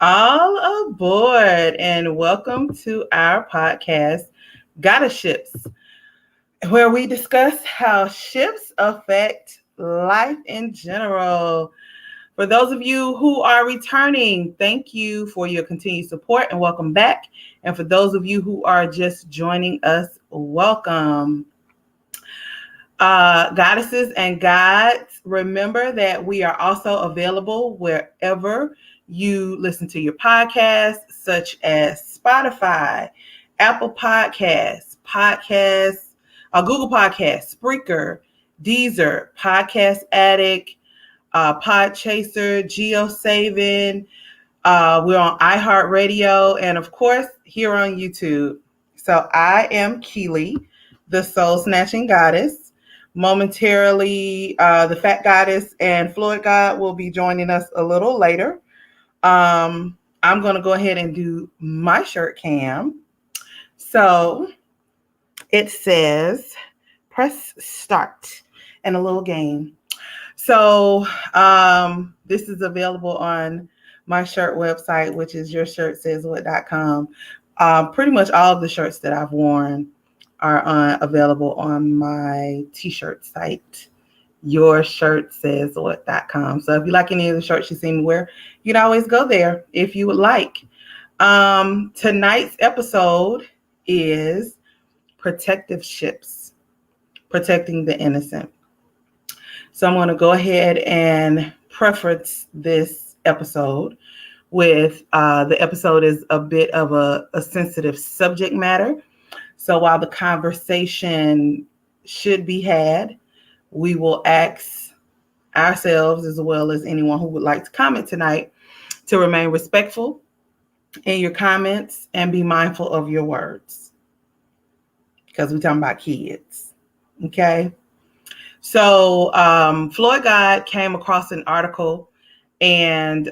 All aboard and welcome to our podcast, GoddeSShips, where we discuss how ships affect life in general. For those of you who are returning, thank you for your continued support and welcome back. And for those of you who are just joining us, welcome. Goddesses and gods, remember that we are also available wherever you listen to your podcasts, such as Spotify, Apple Google Podcasts, Spreaker, Deezer, Podcast Addict, Podchaser, GeoSavin. We're on iHeartRadio, and of course, here on YouTube. So I am Keely, the Soul Snatching Goddess. Momentarily, the FACK.Goddess and FloydGod will be joining us a little later. I'm going to go ahead and do my shirt cam. So it says, press start and a little game. So this is available on my shirt website, which is yourshirtsayswhat.com. Pretty much all of the shirts that I've worn are available on my t-shirt site, yourshirtsayswhat.com. So if you like any of the shirts you see me wear, you can always go there if you would like. Tonight's episode is Protectiveships, protecting the innocent. So I'm going to go ahead and preface this episode with the episode is a bit of a sensitive subject matter. So while the conversation should be had, we will ask ourselves, as well as anyone who would like to comment tonight, to remain respectful in your comments and be mindful of your words, because we're talking about kids. Okay. So FloydGod came across an article, and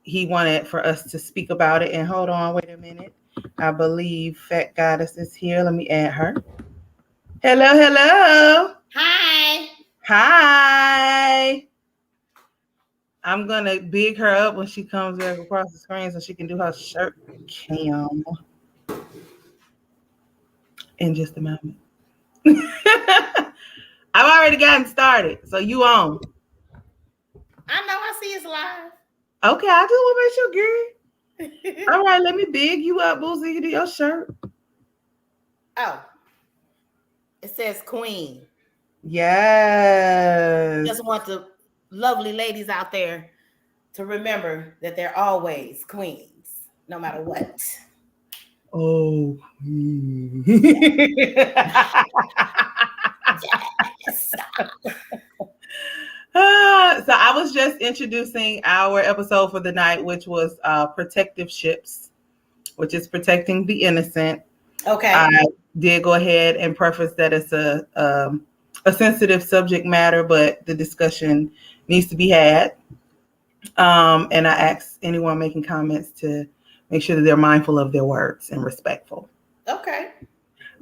he wanted for us to speak about it. And hold on, wait a minute. I believe FACKTgoddess is here. Let me add her. Hello. Hi. I'm going to big her up when she comes back across the screen so she can do her shirt cam in just a moment. I've already gotten started, so you on. I know I see it's live. Okay, I just want to make sure, girl. All right, let me big you up, boo, so you can do your shirt. Oh. It says queen. Yes. Just want the lovely ladies out there to remember that they're always queens, no matter what. Oh, queen. Yes. So I was just introducing our episode for the night, which was Protectiveships, which is protecting the innocent. Okay. I did go ahead and preface that it's a sensitive subject matter, but the discussion needs to be had. And I asked anyone making comments to make sure that they're mindful of their words and respectful. Okay.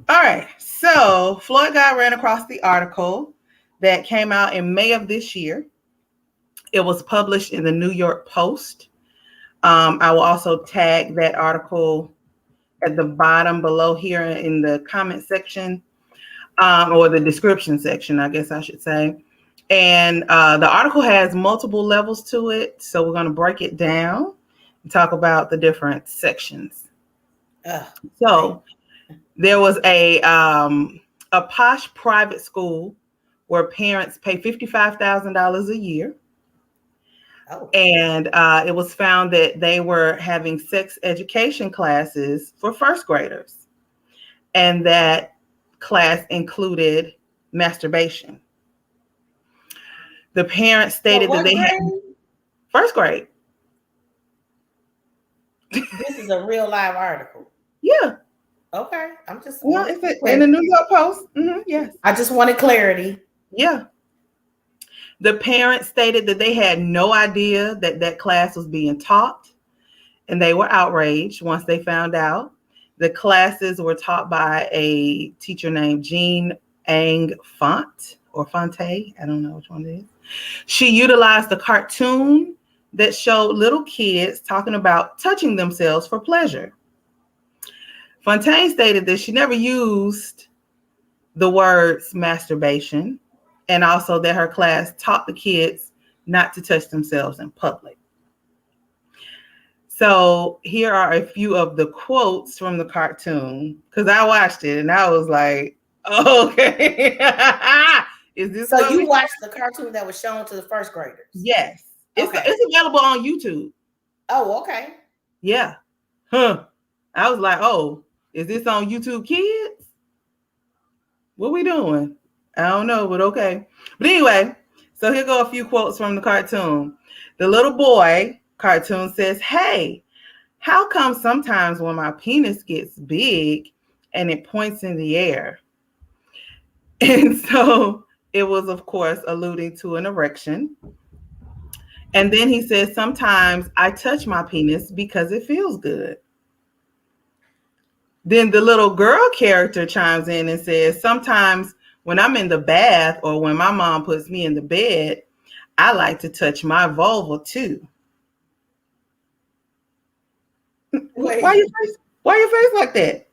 All right. So FloydGod ran across the article that came out in May of this year. It was published in the New York Post. I will also tag that article at the bottom below here in the comment section, or the description section, I guess I should say. And the article has multiple levels to it. So we're going to break it down and talk about the different sections. So there was a posh private school where parents pay $55,000 a year. Oh. And it was found that they were having sex education classes for first graders. And that class included masturbation. The parents stated that they had first grade. This is a real live article. Yeah. Okay. I'm just it's in the New York Post. Mm-hmm, yes. I just wanted clarity. Yeah. The parents stated that they had no idea that that class was being taught, and they were outraged once they found out. The classes were taught by a teacher named Jean Ang Font or Fonte. I don't know which one it is. She utilized the cartoon that showed little kids talking about touching themselves for pleasure. Fontaine stated that she never used the words masturbation, and also that her class taught the kids not to touch themselves in public. So here are a few of the quotes from the cartoon, because I watched it and I was like, oh, okay. Is this so you watched the cartoon that was shown to the first graders? Yes. Okay. It's available on YouTube. Oh, okay. Yeah. Huh. I was like, oh, is this on YouTube Kids? What we doing? I don't know, but okay. But anyway, so here go a few quotes from the cartoon. The little boy cartoon says, hey, how come sometimes when my penis gets big and it points in the air? And so it was, of course, alluding to an erection. And then he says, sometimes I touch my penis because it feels good. Then the little girl character chimes in and says, sometimes when I'm in the bath or when my mom puts me in the bed, I like to touch my vulva too. Wait. Why your face like that?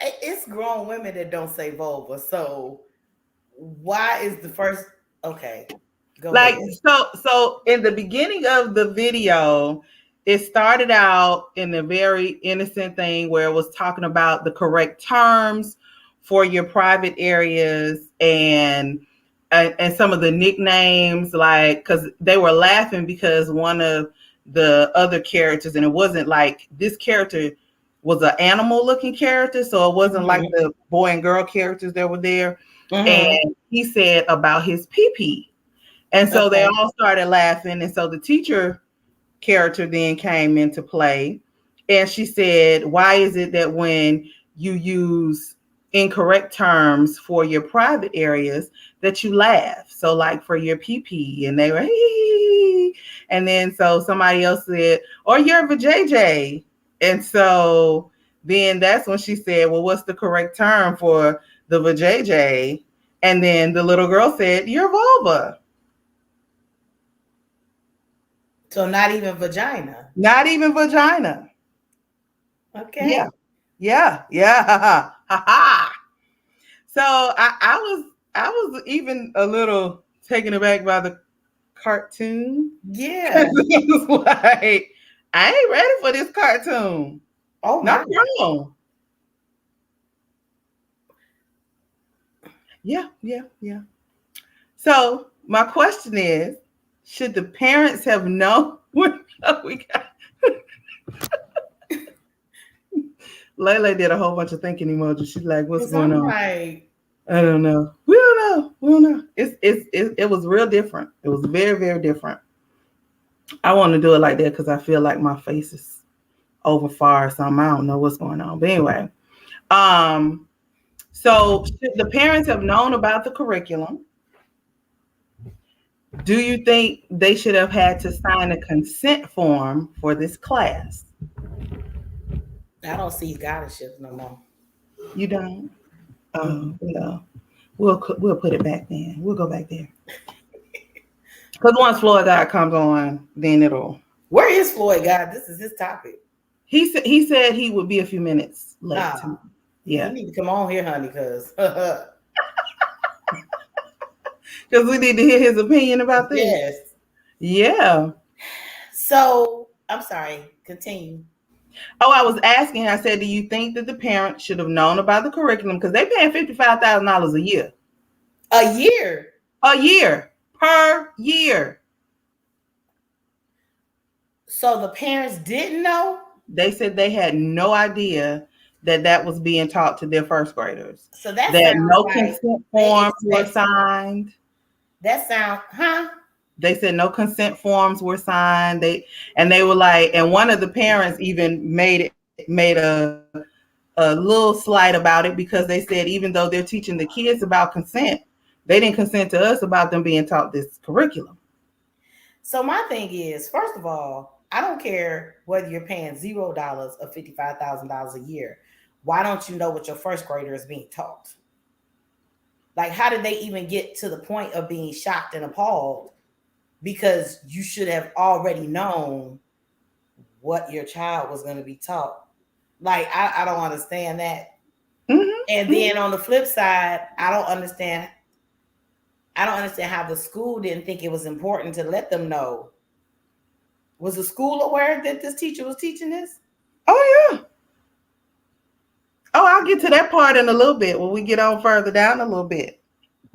It's grown women that don't say vulva. So why is the first? Okay, go like ahead. so in the beginning of the video, it started out in a very innocent thing where it was talking about the correct terms for your private areas and some of the nicknames, like, because they were laughing because one of the other characters, and it wasn't like this character was an animal looking character, so it wasn't like the boy and girl characters that were there. And he said about his pee-pee. And so they all started laughing. And so the teacher character then came into play. And she said, why is it that when you use incorrect terms for your private areas that you laugh? So like for your pee-pee, and they were, hee. And then so somebody else said, or your vajayjay. And so then that's when she said, well, what's the correct term for the vajayjay? And then the little girl said, your vulva. So not even vagina. Not even vagina. Okay. Yeah. So I was even a little taken aback by the cartoon. Yeah. It was like, I ain't ready for this cartoon. Oh, not wrong. Yeah. So my question is, should the parents have known? We got Lele did a whole bunch of thinking emojis. She's like, what's going on? Right. I don't know. We don't know. It was real different. It was very, very different. I want to do it like that because I feel like my face is over far or something. I don't know what's going on. But anyway, so should the parents have known about the curriculum? Do you think they should have had to sign a consent form for this class? I don't see GoddeSShips no more. You don't? Oh, no. We'll put it back then. We'll go back there. Because once FloydGod comes on, then it'll. Where is FloydGod? This is his topic. He said he would be a few minutes late. Yeah. You need to come on here, honey, because we need to hear his opinion about this. Yes. Yeah. So I'm sorry. Continue. Oh, I was asking. I said, do you think that the parents should have known about the curriculum because they paying $55,000 a year? A year. A year per year. So the parents didn't know? They said they had no idea that was being taught to their first graders. So that no consent forms were signed. That sounds, They said no consent forms were signed. They were like, and one of the parents even made a little slight about it because they said even though they're teaching the kids about consent, they didn't consent to us about them being taught this curriculum. So my thing is, first of all, I don't care whether you're paying $0 or $55,000 a year. Why don't you know what your first grader is being taught? Like, how did they even get to the point of being shocked and appalled because you should have already known what your child was going to be taught. Like, I don't understand that. Mm-hmm. And then on the flip side, I don't understand how the school didn't think it was important to let them know. Was the school aware that this teacher was teaching this? Oh, yeah. Oh, I'll get to that part in a little bit when we get on further down a little bit.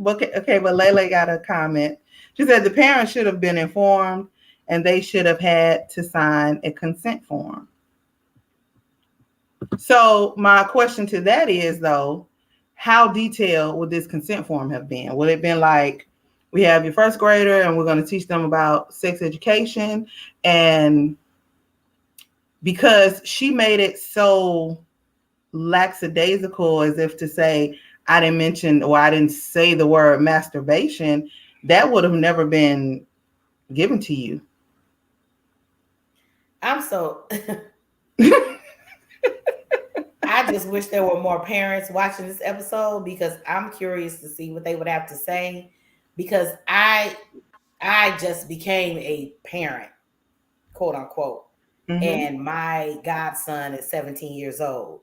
Okay, but Layla got a comment. She said the parents should have been informed and they should have had to sign a consent form. So my question to that is, though, how detailed would this consent form have been? Would it have been like, we have your first grader and we're going to teach them about sex education? And because she made it so lackadaisical, as if to say, I didn't mention or I didn't say the word masturbation, that would have never been given to you. I'm so I just wish there were more parents watching this episode, because I'm curious to see what they would have to say, because I just became a parent, quote unquote, and my godson is 17 years old.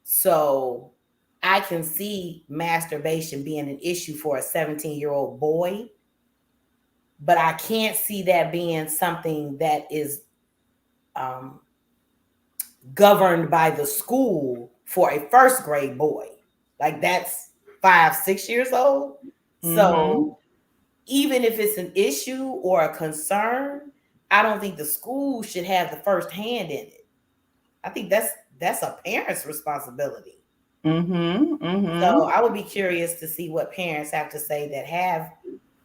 So I can see masturbation being an issue for a 17-year-old boy, but I can't see that being something that is governed by the school for a first grade boy. Like, that's 5-6 years old. So even if it's an issue or a concern, I don't think the school should have the first hand in it. I think that's a parent's responsibility. So I would be curious to see what parents have to say that have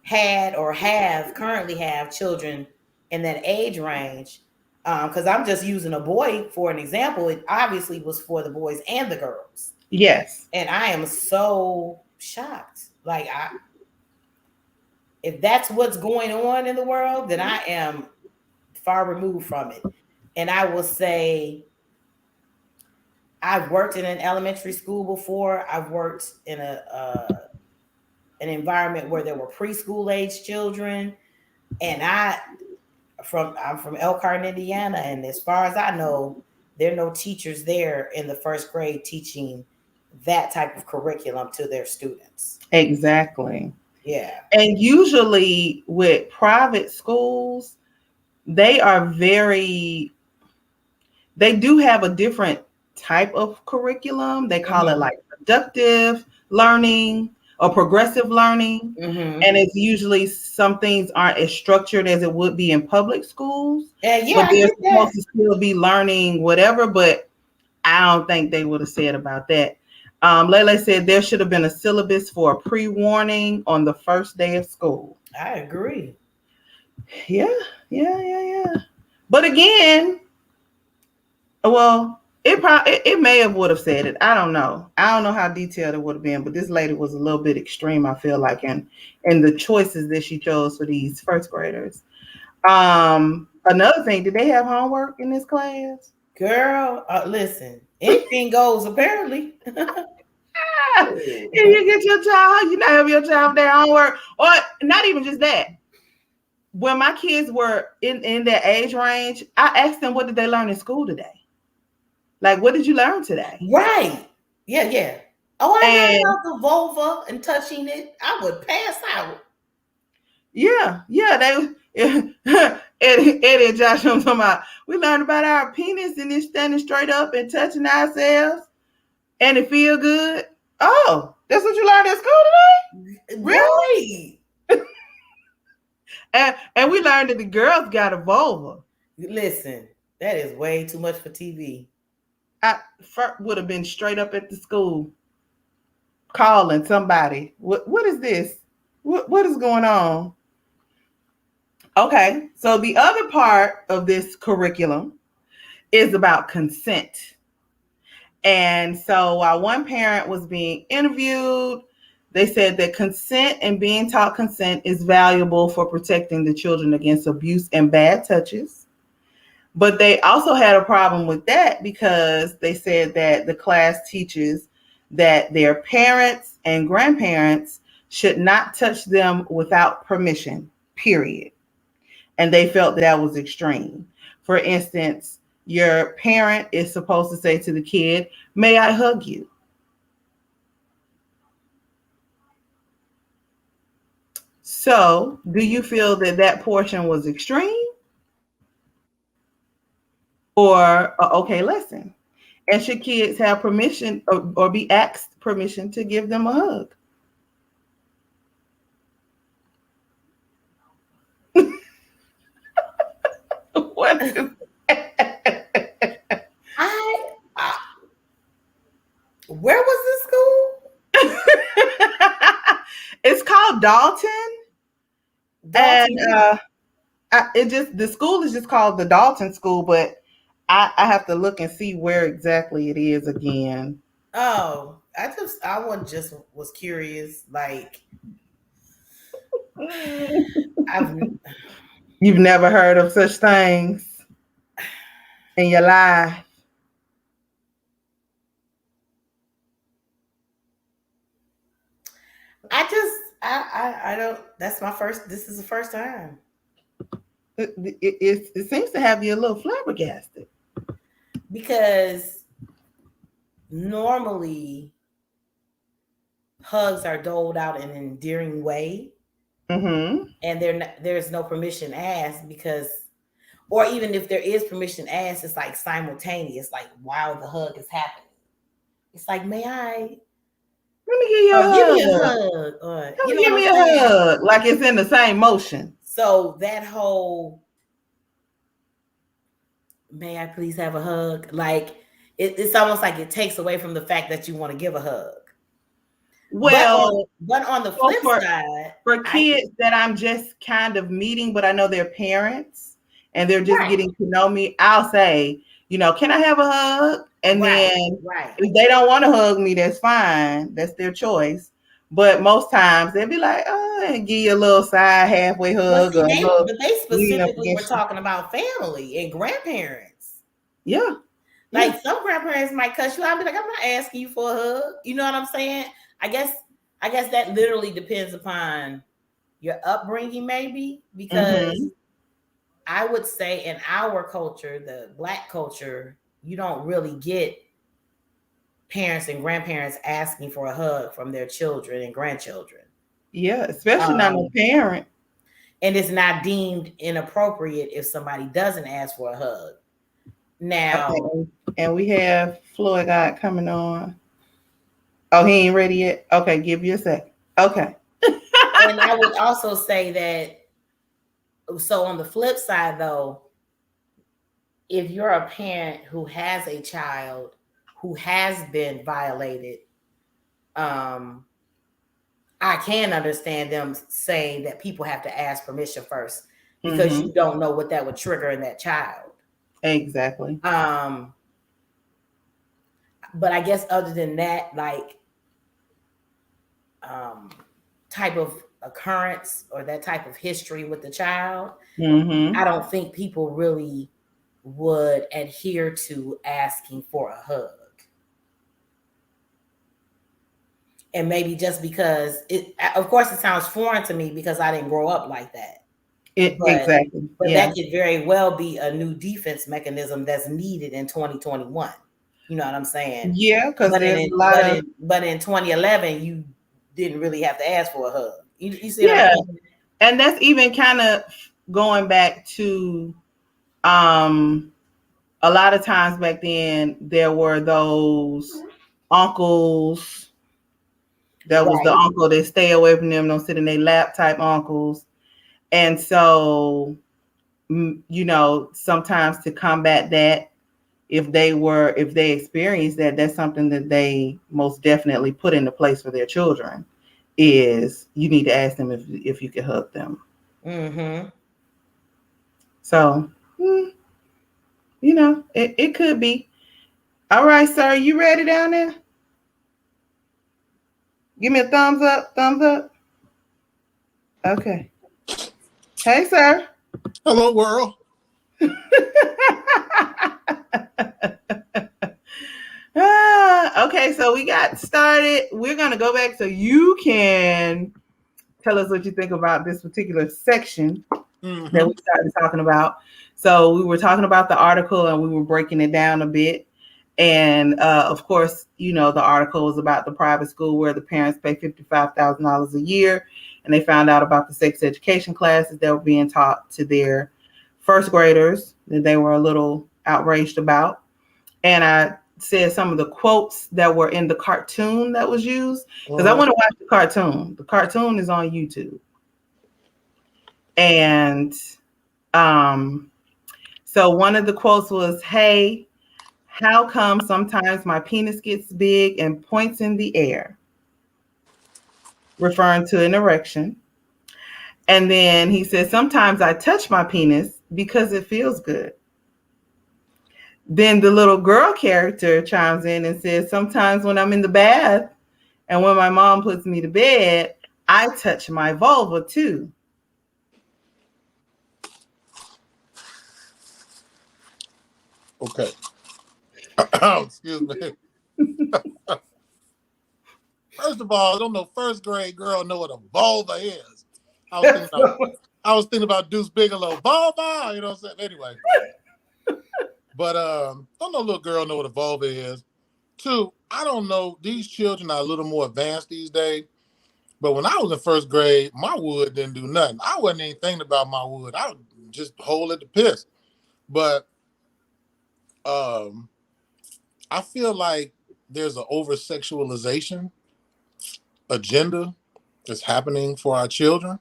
had or currently have children in that age range. Because I'm just using a boy for an example. It obviously was for the boys and the girls. Yes. And I am so shocked. Like, if that's what's going on in the world, then I am far removed from it. And I will say, I've worked in an elementary school before. I've worked in an environment where there were preschool age children, and I'm from Elkhart, Indiana, and as far as I know, there are no teachers there in the first grade teaching that type of curriculum to their students. Exactly. Yeah. And usually with private schools, they do have a different type of curriculum. They call it like productive learning or progressive learning. And it's usually some things aren't as structured as it would be in public schools. But they're supposed to still be learning whatever, but I don't think they would have said about that. Lele said there should have been a syllabus for a pre-warning on the first day of school. I agree. Yeah. But again, well, it may have would have said it. I don't know. I don't know how detailed it would have been, but this lady was a little bit extreme, I feel like, in the choices that she chose for these first graders. Another thing, did they have homework in this class? Girl, listen, anything goes apparently. If you get your child, you not have your child their homework, or not even just that. When my kids were in their age range, I asked them, what did they learn in school today? Like, what did you learn today? Right. Yeah. Oh, I learned about the vulva and touching it. I would pass out. Yeah. Eddie and Josh, I'm talking about, we learned about our penis and then standing straight up and touching ourselves and it feel good. Oh, that's what you learned at school today? Really? And we learned that the girls got a vulva. Listen, that is way too much for TV. I would have been straight up at the school calling somebody. What is this? What is going on? Okay, so the other part of this curriculum is about consent. And so while one parent was being interviewed, they said that consent and being taught consent is valuable for protecting the children against abuse and bad touches. But they also had a problem with that because they said that the class teaches that their parents and grandparents should not touch them without permission, period. and they felt that was extreme. For instance, your parent is supposed to say to the kid, "May I hug you?" So, do you feel that that portion was extreme or a okay lesson? And should kids have permission or be asked permission to give them a hug? What is I where was this school? It's called Dalton. Dalton. And it just the school is just called the Dalton School, but I have to look and see where exactly it is again. Oh, was curious. Like I've You've never heard of such things in your life. I don't. That's my first. This is the first time. It seems to have you a little flabbergasted. Because normally hugs are doled out in an endearing way, Mm-hmm. and there's no permission asked because, or even if there is permission asked, it's like simultaneous, like while the hug is happening. It's like, may I? Let me give you a hug. Give me a hug. Or, Come give me a hug. Like it's in the same motion. So that whole, may I please have a hug? Like it's almost like it takes away from the fact that you want to give a hug. Well, but on the flip side, for kids that I'm just kind of meeting, but I know their parents and they're just getting to know me, I'll say, can I have a hug? And then if they don't want to hug me, that's fine. That's their choice. But most times they'll be like, oh, and give you a little side halfway hug. But they specifically were talking about family and grandparents. Yeah. Like some grandparents might cuss you out and be like, I'm not asking you for a hug. You know what I'm saying? I guess that literally depends upon your upbringing, maybe, because I would say in our culture, the Black culture, you don't really get parents and grandparents asking for a hug from their children and grandchildren. Yeah, especially not a parent. And it's not deemed inappropriate if somebody doesn't ask for a hug. Now, okay. And we have FloydGod coming on. Oh, he ain't ready yet? Okay, give you a second. Okay. And I would also say that, so on the flip side, though, if you're a parent who has a child who has been violated, I can understand them saying that people have to ask permission first because you don't know what that would trigger in that child. Exactly. But I guess other than that, like, type of occurrence or that type of history with the child, I don't think people really would adhere to asking for a hug. And maybe just because of course it sounds foreign to me because I didn't grow up like that. Exactly. But that could very well be a new defense mechanism that's needed in 2021. You know what I'm saying? Yeah, because but in 2011, you didn't really have to ask for a hug. You see what I mean? And that's even kind of going back to a lot of times back then there were those uncles. That was the uncle that stay away from them, don't sit in their lap type uncles. And so, sometimes to combat that, if they experience that, that's something that they most definitely put into place for their children, is you need to ask them if you can hug them. So, it could be. All right, sir, you ready down there? Give me a thumbs up. Okay. Hey, sir. Hello, world. Okay, so we got started. We're going to go back so you can tell us what you think about this particular section that we started talking about. So we were talking about the article and we were breaking it down a bit. And of course, the article was about the private school where the parents pay $55,000 a year. And they found out about the sex education classes that were being taught to their first graders that they were a little outraged about. And I said some of the quotes that were in the cartoon that was used because I want to watch the cartoon. The cartoon is on YouTube. And so one of the quotes was, "Hey, how come sometimes my penis gets big and points in the air?" Referring to an erection. And then he says, "Sometimes I touch my penis because it feels good." Then the little girl character chimes in and says, "Sometimes when I'm in the bath and when my mom puts me to bed, I touch my vulva too." Okay. Excuse me. First of all, I don't know first grade girl know what a vulva is. I was thinking about Deuce Bigelow, vulva, you know what I'm saying? Anyway. But don't no little girl know what a vulva is. Two, I don't know, these children are a little more advanced these days. But when I was in first grade, my wood didn't do nothing. I wasn't even thinking about my wood. I would just hold it to piss. But I feel like there's an over-sexualization agenda that's happening for our children.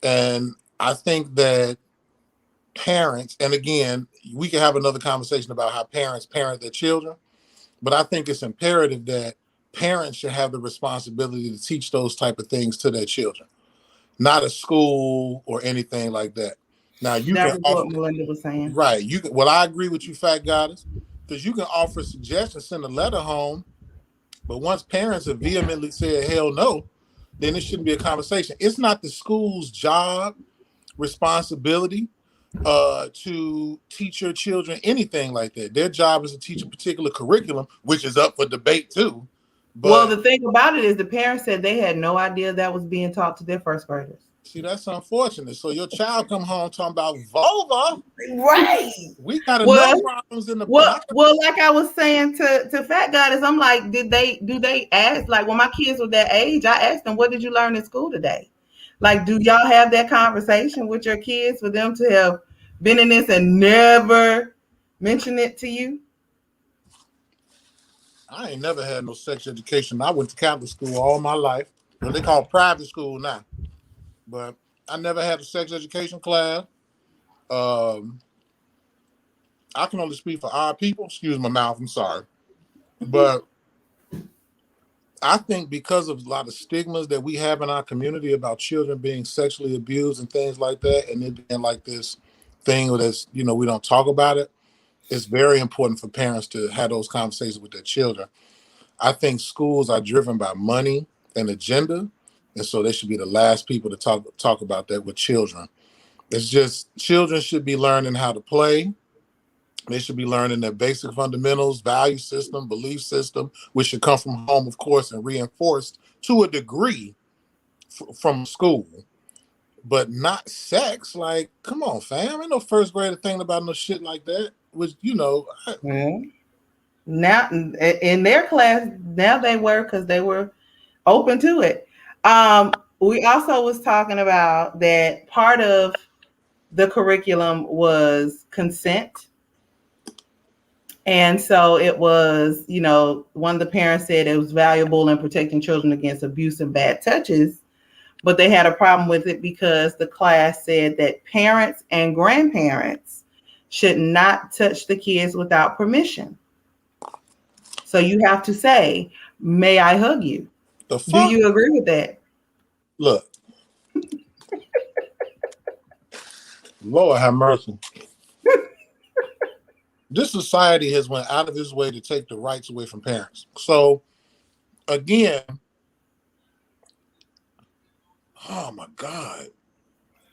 And I think that parents, and again, we can have another conversation about how parents parent their children, but I think it's imperative that parents should have the responsibility to teach those type of things to their children, not a school or anything like that. Now you That can was offer, what Melinda was saying. right? You can. Well, I agree with you, FACKTgoddess, because you can offer suggestions, send a letter home, but once parents have vehemently said hell no, then it shouldn't be a conversation. It's not the school's job, responsibility to teach your children anything like that. Their job is to teach a particular curriculum, which is up for debate too. Well, But the thing about it is the parents said they had no idea that was being taught to their first graders. see, that's unfortunate. So your child come home talking about vulva. Right. We got enough Well, problems in the well, like I was saying to FACKTgoddess, I'm like, do they ask, like when my kids were that age, I asked them, what did you learn in school today? Like, do y'all have that conversation with your kids for them to have been in this and never mention it to you? I ain't never had no sex education. I went to Catholic school all my life. What they call private school now. But I never had a sex education class. Um, I can only speak for our people. Excuse my mouth. I'm sorry. But I think because of a lot of stigmas that we have in our community about children being sexually abused and things like that, and it being like this thing that's, we don't talk about it, it's very important for parents to have those conversations with their children. I think schools are driven by money and agenda, and so they should be the last people to talk about that with children. It's just children should be learning how to play. They should be learning their basic fundamentals, value system, belief system, which should come from home, of course, and reinforced to a degree from school, but not sex. Like, come on, fam. Ain't no first grader thinking about no shit like that. Which, Well, now in their class, now they were, because they were open to it. We also was talking about that part of the curriculum was consent. And so it was, one of the parents said it was valuable in protecting children against abuse and bad touches, but they had a problem with it because the class said that parents and grandparents should not touch the kids without permission. So you have to say, "May I hug you?" the Do fuck? you agree with that? Look, Lord have mercy. This society has went out of its way to take the rights away from parents. So again, oh my God.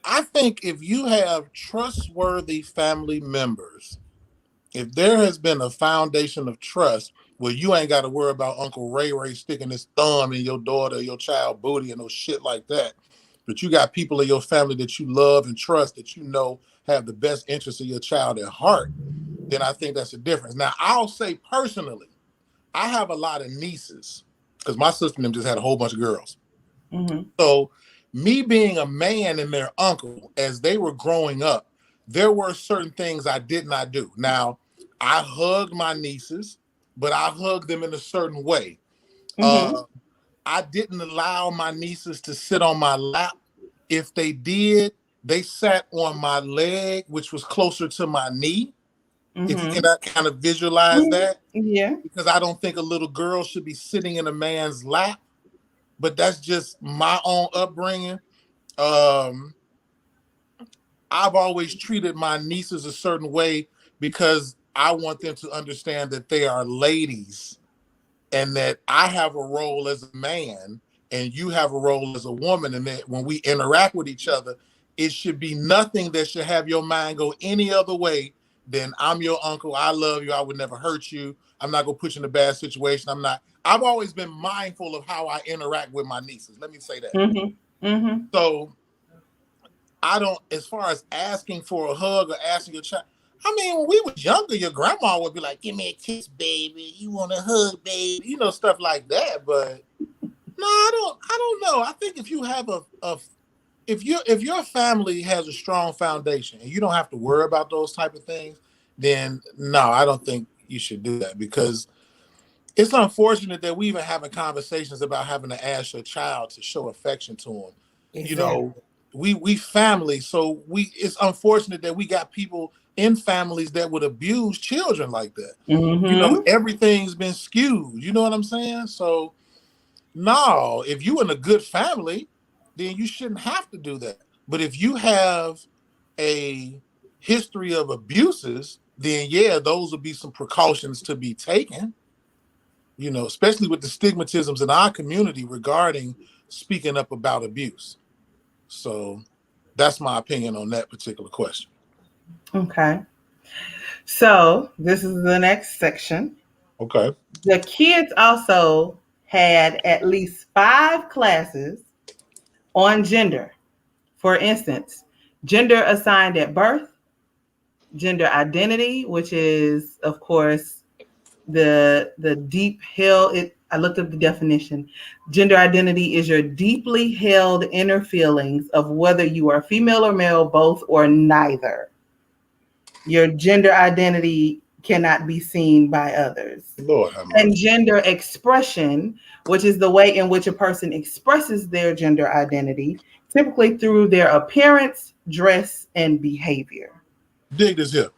I think if you have trustworthy family members, if there has been a foundation of trust where you ain't got to worry about Uncle Ray sticking his thumb in your daughter, your child booty, and no shit like that, but you got people in your family that you love and trust, that you know have the best interest of your child at heart, then I think that's a difference. Now, I'll say personally, I have a lot of nieces because my sister and them just had a whole bunch of girls. So me being a man and their uncle, as they were growing up, there were certain things I did not do. Now, I hugged my nieces, but I hugged them in a certain way. I didn't allow my nieces to sit on my lap. If they did, they sat on my leg, which was closer to my knee. If you can kind of visualize that. Yeah. Because I don't think a little girl should be sitting in a man's lap. But that's just my own upbringing. I've always treated my nieces a certain way because I want them to understand that they are ladies and that I have a role as a man and you have a role as a woman. And that when we interact with each other, it should be nothing that should have your mind go any other way than I'm your uncle. I love you. I would never hurt you. I'm not going to put you in a bad situation. I've always been mindful of how I interact with my nieces. Let me say that. So I don't, as far as asking for a hug or asking your child, I mean, when we was younger, your grandma would be like, give me a kiss, baby. You want a hug, baby? You know, stuff like that. But no, I don't know. I think if you have if your family has a strong foundation and you don't have to worry about those type of things, then no, I don't think you should do that, because it's unfortunate that we even having conversations about having to ask your child to show affection to them. Exactly. You know, we family, so it's unfortunate that we got people in families that would abuse children like that. You know, everything's been skewed. You know what I'm saying? So no, if you in a good family, then you shouldn't have to do that. But if you have a history of abuses, then yeah, those would be some precautions to be taken. You know, especially with the stigmatisms in our community regarding speaking up about abuse. So that's my opinion on that particular question. Okay. So this is the next section. Okay. The kids also had at least 5 classes on gender. For instance, gender assigned at birth, gender identity, which is, of course, the deep held. I looked up the definition. Gender identity is your deeply held inner feelings of whether you are female or male, both or neither. Your gender identity cannot be seen by others. Lord have mercy. And gender expression, which is the way in which a person expresses their gender identity, typically through their appearance, dress, and behavior. Dig this here.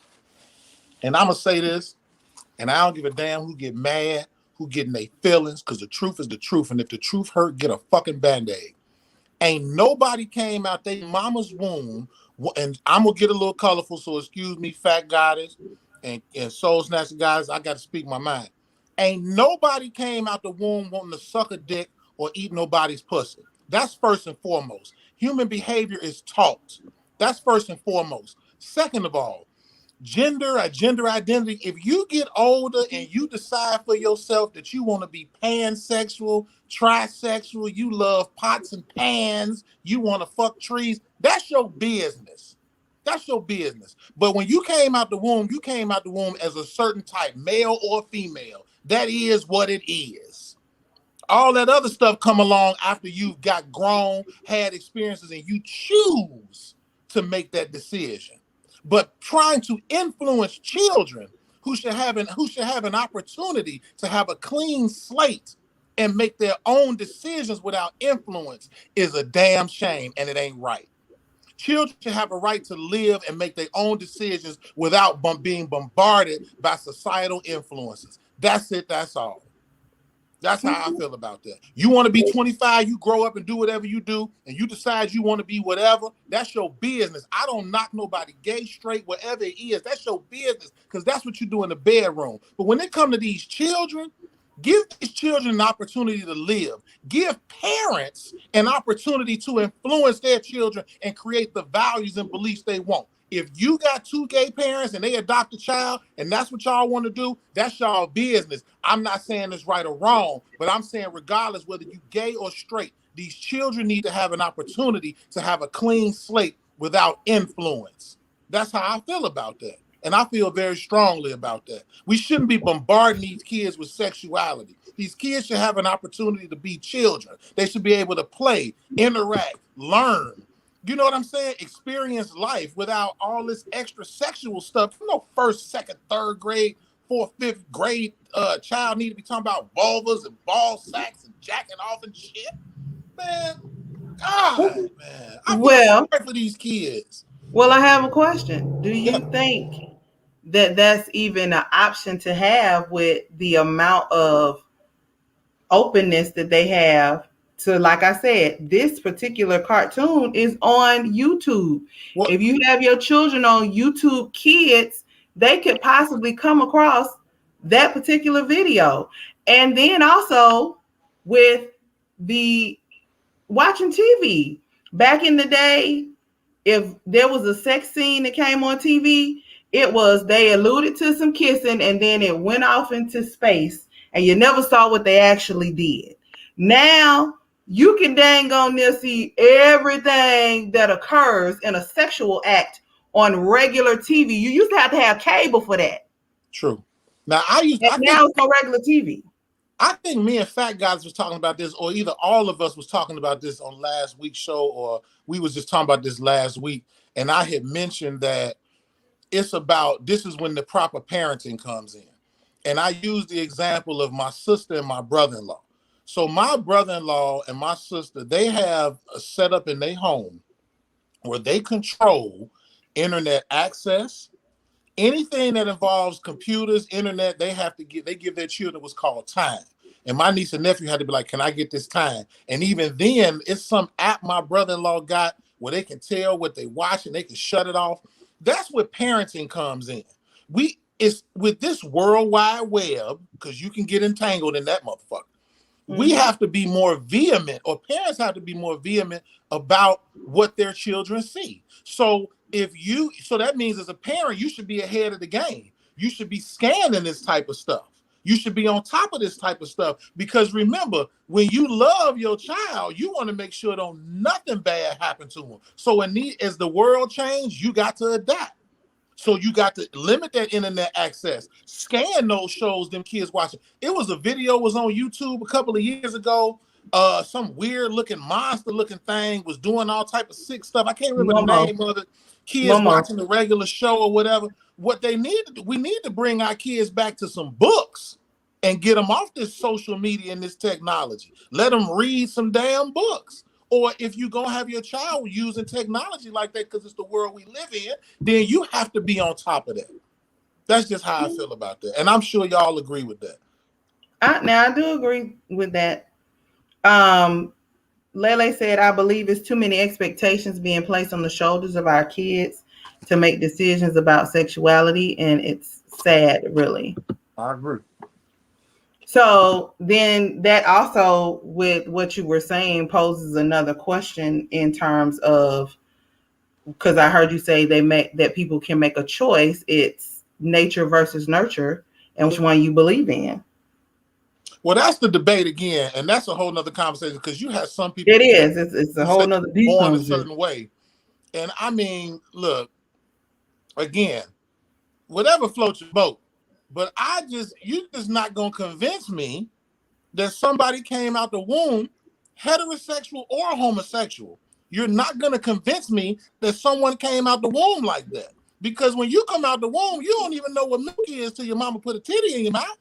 And I'm going to say this, and I don't give a damn who get mad, who get in their feelings, because the truth is the truth. And if the truth hurt, get a fucking Band-Aid. Ain't nobody came out their mama's womb, and I'm going to get a little colorful, so excuse me, FACKTgoddess and Soul Snatching Goddess, I got to speak my mind. Ain't nobody came out the womb wanting to suck a dick or eat nobody's pussy. That's first and foremost. Human behavior is taught. That's first and foremost. Second of all, gender identity. If you get older and you decide for yourself that you want to be pansexual, trisexual, you love pots and pans, you want to fuck trees, that's your business. That's your business. But when you came out the womb as a certain type, male or female. That is what it is. All that other stuff come along after you've got grown, had experiences, and you choose to make that decision. But trying to influence children who should have an opportunity to have a clean slate and make their own decisions without influence is a damn shame, and it ain't right. Children should have a right to live and make their own decisions without being bombarded by societal influences. That's it. That's all. That's how I feel about that. You want to be 25, you grow up and do whatever you do, and you decide you want to be whatever, that's your business. I don't knock nobody, gay, straight, whatever it is. That's your business, because that's what you do in the bedroom. But when it comes to these children, give these children an opportunity to live. Give parents an opportunity to influence their children and create the values and beliefs they want. If you got 2 gay parents and they adopt a child and that's what y'all want to do, that's y'all business. I'm not saying it's right or wrong, but I'm saying regardless whether you gay or straight, These children need to have an opportunity to have a clean slate without influence. That's how I feel about that. And I feel very strongly about that. We shouldn't be bombarding these kids with sexuality. These kids should have an opportunity to be children. They should be able to play, interact, learn. You know what I'm saying? Experience life without all this extra sexual stuff. You know, first, second, third grade, fourth, fifth grade child need to be talking about vulvas and ball sacks and jacking off and shit. Man, God, man. I feel sorry for these kids. Well, I have a question. Do you think that that's even an option to have with the amount of openness that they have to, like I said, this particular cartoon is on YouTube. If you have your children on YouTube Kids, they could possibly come across that particular video. And then also with the watching TV, back in the day, if there was a sex scene that came on TV, it was they alluded to some kissing and then it went off into space and you never saw what they actually did. Now you can dang on there see everything that occurs in a sexual act on regular TV. You used to have cable for that. True. Now now it's on regular TV. I think me and FACKTgoddess was talking about this, or either all of us was talking about this on last week's show, or we was just talking about this last week. And I had mentioned that it's about, this is when the proper parenting comes in. And I used the example of my sister and my brother-in-law. So my brother-in-law and my sister, they have a setup in their home where they control internet access. Anything that involves computers, internet, they give their children what's called time. And my niece and nephew had to be like, can I get this time? And even then, it's some app my brother-in-law got where they can tell what they watch and they can shut it off. That's where parenting comes in. It's with this World Wide Web, because you can get entangled in that motherfucker. Mm-hmm. We have to be more vehement, or parents have to be more vehement about what their children see. So that means as a parent, you should be ahead of the game. You should be scanning this type of stuff. You should be on top of this type of stuff, because remember, when you love your child, you want to make sure don't nothing bad happen to them. So as the world changes, you got to adapt. So you got to limit that internet access. Scan those shows them kids watching. It was a video was on YouTube a couple of years ago. Some weird looking monster looking thing was doing all type of sick stuff. I can't remember the name of it. Kids watching the regular show or whatever. What they need to do, we need to bring our kids back to some books and get them off this social media and this technology. Let them read some damn books. Or if you're going to have your child using technology like that because it's the world we live in, then you have to be on top of that. That's just how I feel about that. And I'm sure y'all agree with that. Now, I do agree with that. Lele said, I believe it's too many expectations being placed on the shoulders of our kids to make decisions about sexuality, and it's sad, really. I agree. So then that also, with what you were saying, poses another question in terms of, because I heard you say that people can make a choice. It's nature versus nurture, and which one you believe in. Well, that's the debate again, and that's a whole nother conversation, because you have some people. It is. It's a whole nother deep born a certain way. And I mean, look, again, whatever floats your boat. But you just not gonna convince me that somebody came out the womb heterosexual or homosexual. You're not gonna convince me that someone came out the womb like that. Because when you come out the womb, you don't even know what milk is till your mama put a titty in your mouth.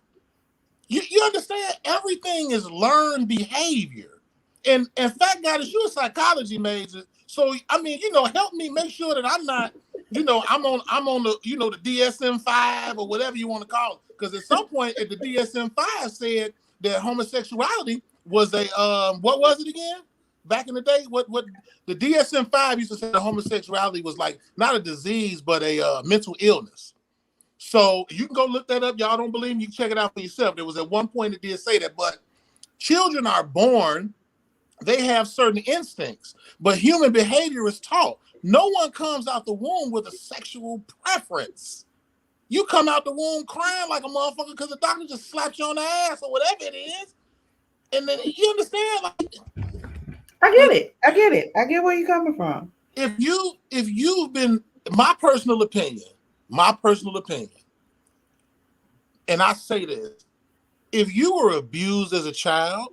You understand? Everything is learned behavior. And FACKTgoddess, you're a psychology major. So, I mean, help me make sure that I'm not, I'm on the, the DSM-5 or whatever you want to call it. Because at some point, the DSM-5 said that homosexuality was a, what was it again? Back in the day, what the DSM-5 used to say that homosexuality was like not a disease, but a mental illness. So you can go look that up. Y'all don't believe me? You can check it out for yourself. There was at one point it did say that, but children are born, they have certain instincts, but human behavior is taught. No one comes out the womb with a sexual preference. You come out the womb crying like a motherfucker because the doctor just slapped you on the ass or whatever it is. And then you understand, like, I get it. I get it. I get where you're coming from. If you've been, my personal opinion, and I say this, if you were abused as a child,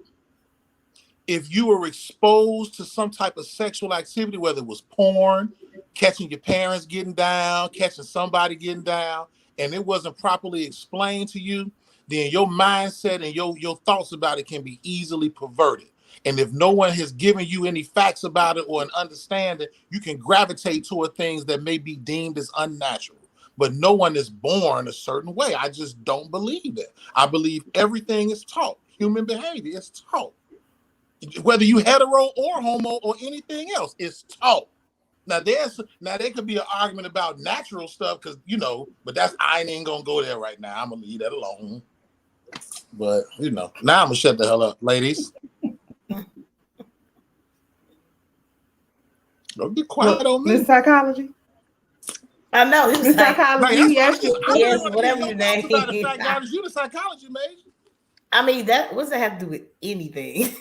if you were exposed to some type of sexual activity, whether it was porn, catching your parents getting down, catching somebody getting down, and it wasn't properly explained to you, then your mindset and your thoughts about it can be easily perverted. And if no one has given you any facts about it or an understanding, you can gravitate toward things that may be deemed as unnatural. But no one is born a certain way. I just don't believe that. I believe everything is taught. Human behavior is taught. Whether you hetero or homo or anything else, it's taught. Now there could be an argument about natural stuff because but I ain't gonna go there right now. I'm gonna leave that alone. But now I'm gonna shut the hell up, ladies. Don't be quiet on me. Miss Psychology. I know. He was Miss Psychology. Yes, whatever your name. FACKTgoddess, you the psychology major. I mean, what's that have to do with anything?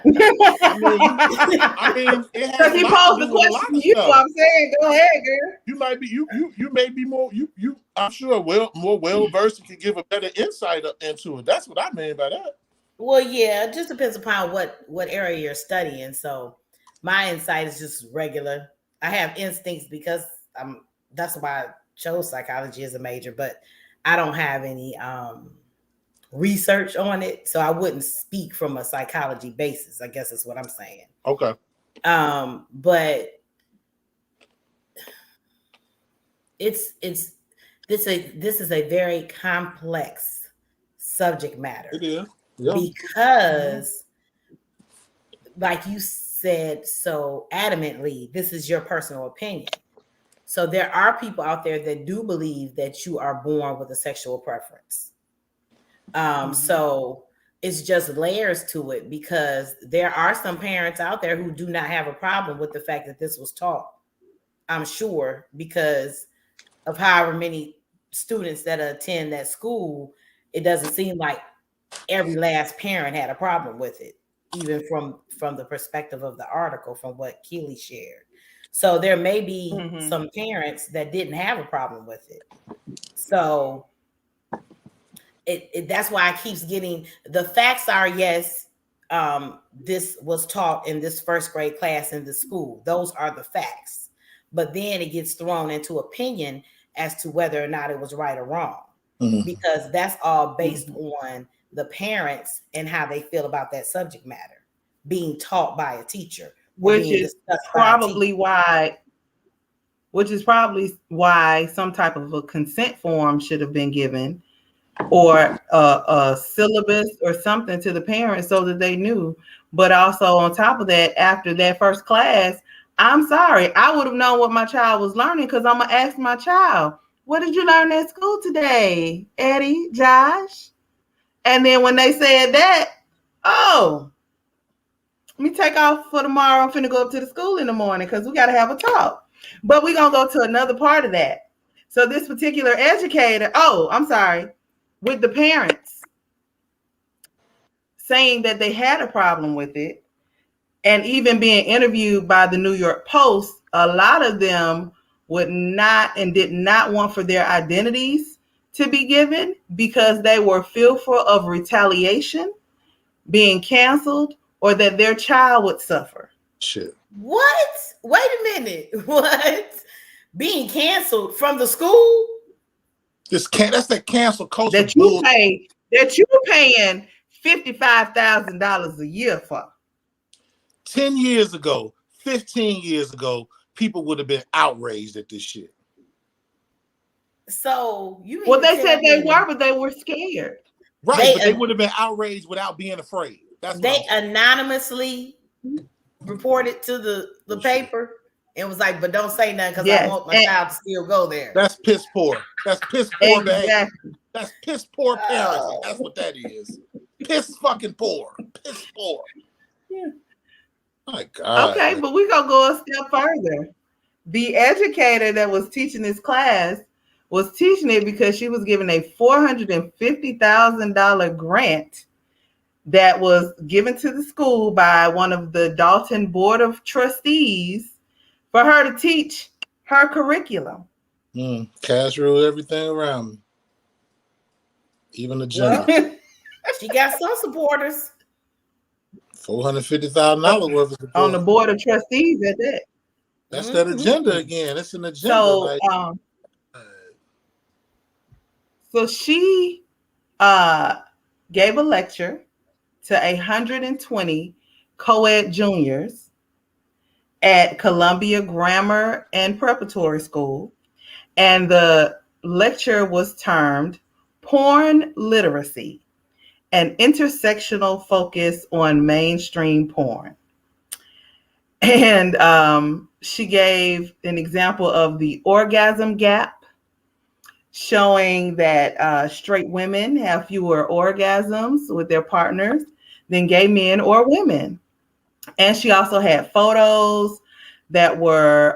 I mean, it has he posed the question to you. I'm saying, go ahead, girl. You might be you may be more I'm sure more well versed and can give a better insight into it. That's what I mean by that. Well, yeah, it just depends upon what area you're studying. So my insight is just regular. I have instincts because that's why I chose psychology as a major, but I don't have any research on it, so I wouldn't speak from a psychology basis. I guess is what I'm saying. Okay. But this is a very complex subject matter. It is. Yeah. Because, like you said so adamantly, this is your personal opinion. So there are people out there that do believe that you are born with a sexual preference. So it's just layers to it, because there are some parents out there who do not have a problem with the fact that this was taught. I'm sure because of however many students that attend that school, it doesn't seem like every last parent had a problem with it, even from the perspective of the article, from what Keely shared. So there may be some parents that didn't have a problem with it. So that's why I keeps getting the facts are, yes, this was taught in this first grade class in the school. Those are the facts. But then it gets thrown into opinion as to whether or not it was right or wrong, because that's all based on the parents and how they feel about that subject matter being taught by a teacher. Which is probably why some type of a consent form should have been given, or a syllabus or something to the parents so that they knew. But also on top of that, after that first class, I'm sorry, I would have known what my child was learning, because I'm gonna ask my child, what did you learn at school today, Eddie, Josh? And then when they said that, oh, let me take off for tomorrow. I'm finna go up to the school in the morning because we got to have a talk. But we're going to go to another part of that. So this particular educator, with the parents saying that they had a problem with it, and even being interviewed by the New York Post, a lot of them would not and did not want for their identities to be given because they were fearful of retaliation, being canceled, or that their child would suffer. Shit. What? Wait a minute. What? Being canceled from the school? That's that cancel culture that you paying $55,000 a year for. 10 years ago, 15 years ago, people would have been outraged at this shit. So you well, they said they were, but they were scared. Right, but they would have been outraged without being afraid. They anonymously reported to the paper and was like, but don't say nothing because I want my child to still go there. That's piss poor. That's piss poor behavior. That's piss poor parenting. That's what that is. Piss fucking poor. Piss poor. Yeah. My God. Okay, but we're going to go a step further. The educator that was teaching this class was teaching it because she was given a $450,000 grant that was given to the school by one of the Dalton Board of Trustees for her to teach her curriculum. Cash rule everything around me, even the gender. Well, she got some supporters. $450,000 worth of support on the Board of Trustees at that. That's that agenda again. It's an agenda. So, so she gave a lecture to 120 co-ed juniors at Columbia Grammar and Preparatory School, and the lecture was termed Porn Literacy, an intersectional focus on mainstream porn. And she gave an example of the orgasm gap, showing that straight women have fewer orgasms with their partners than gay men or women. And she also had photos that were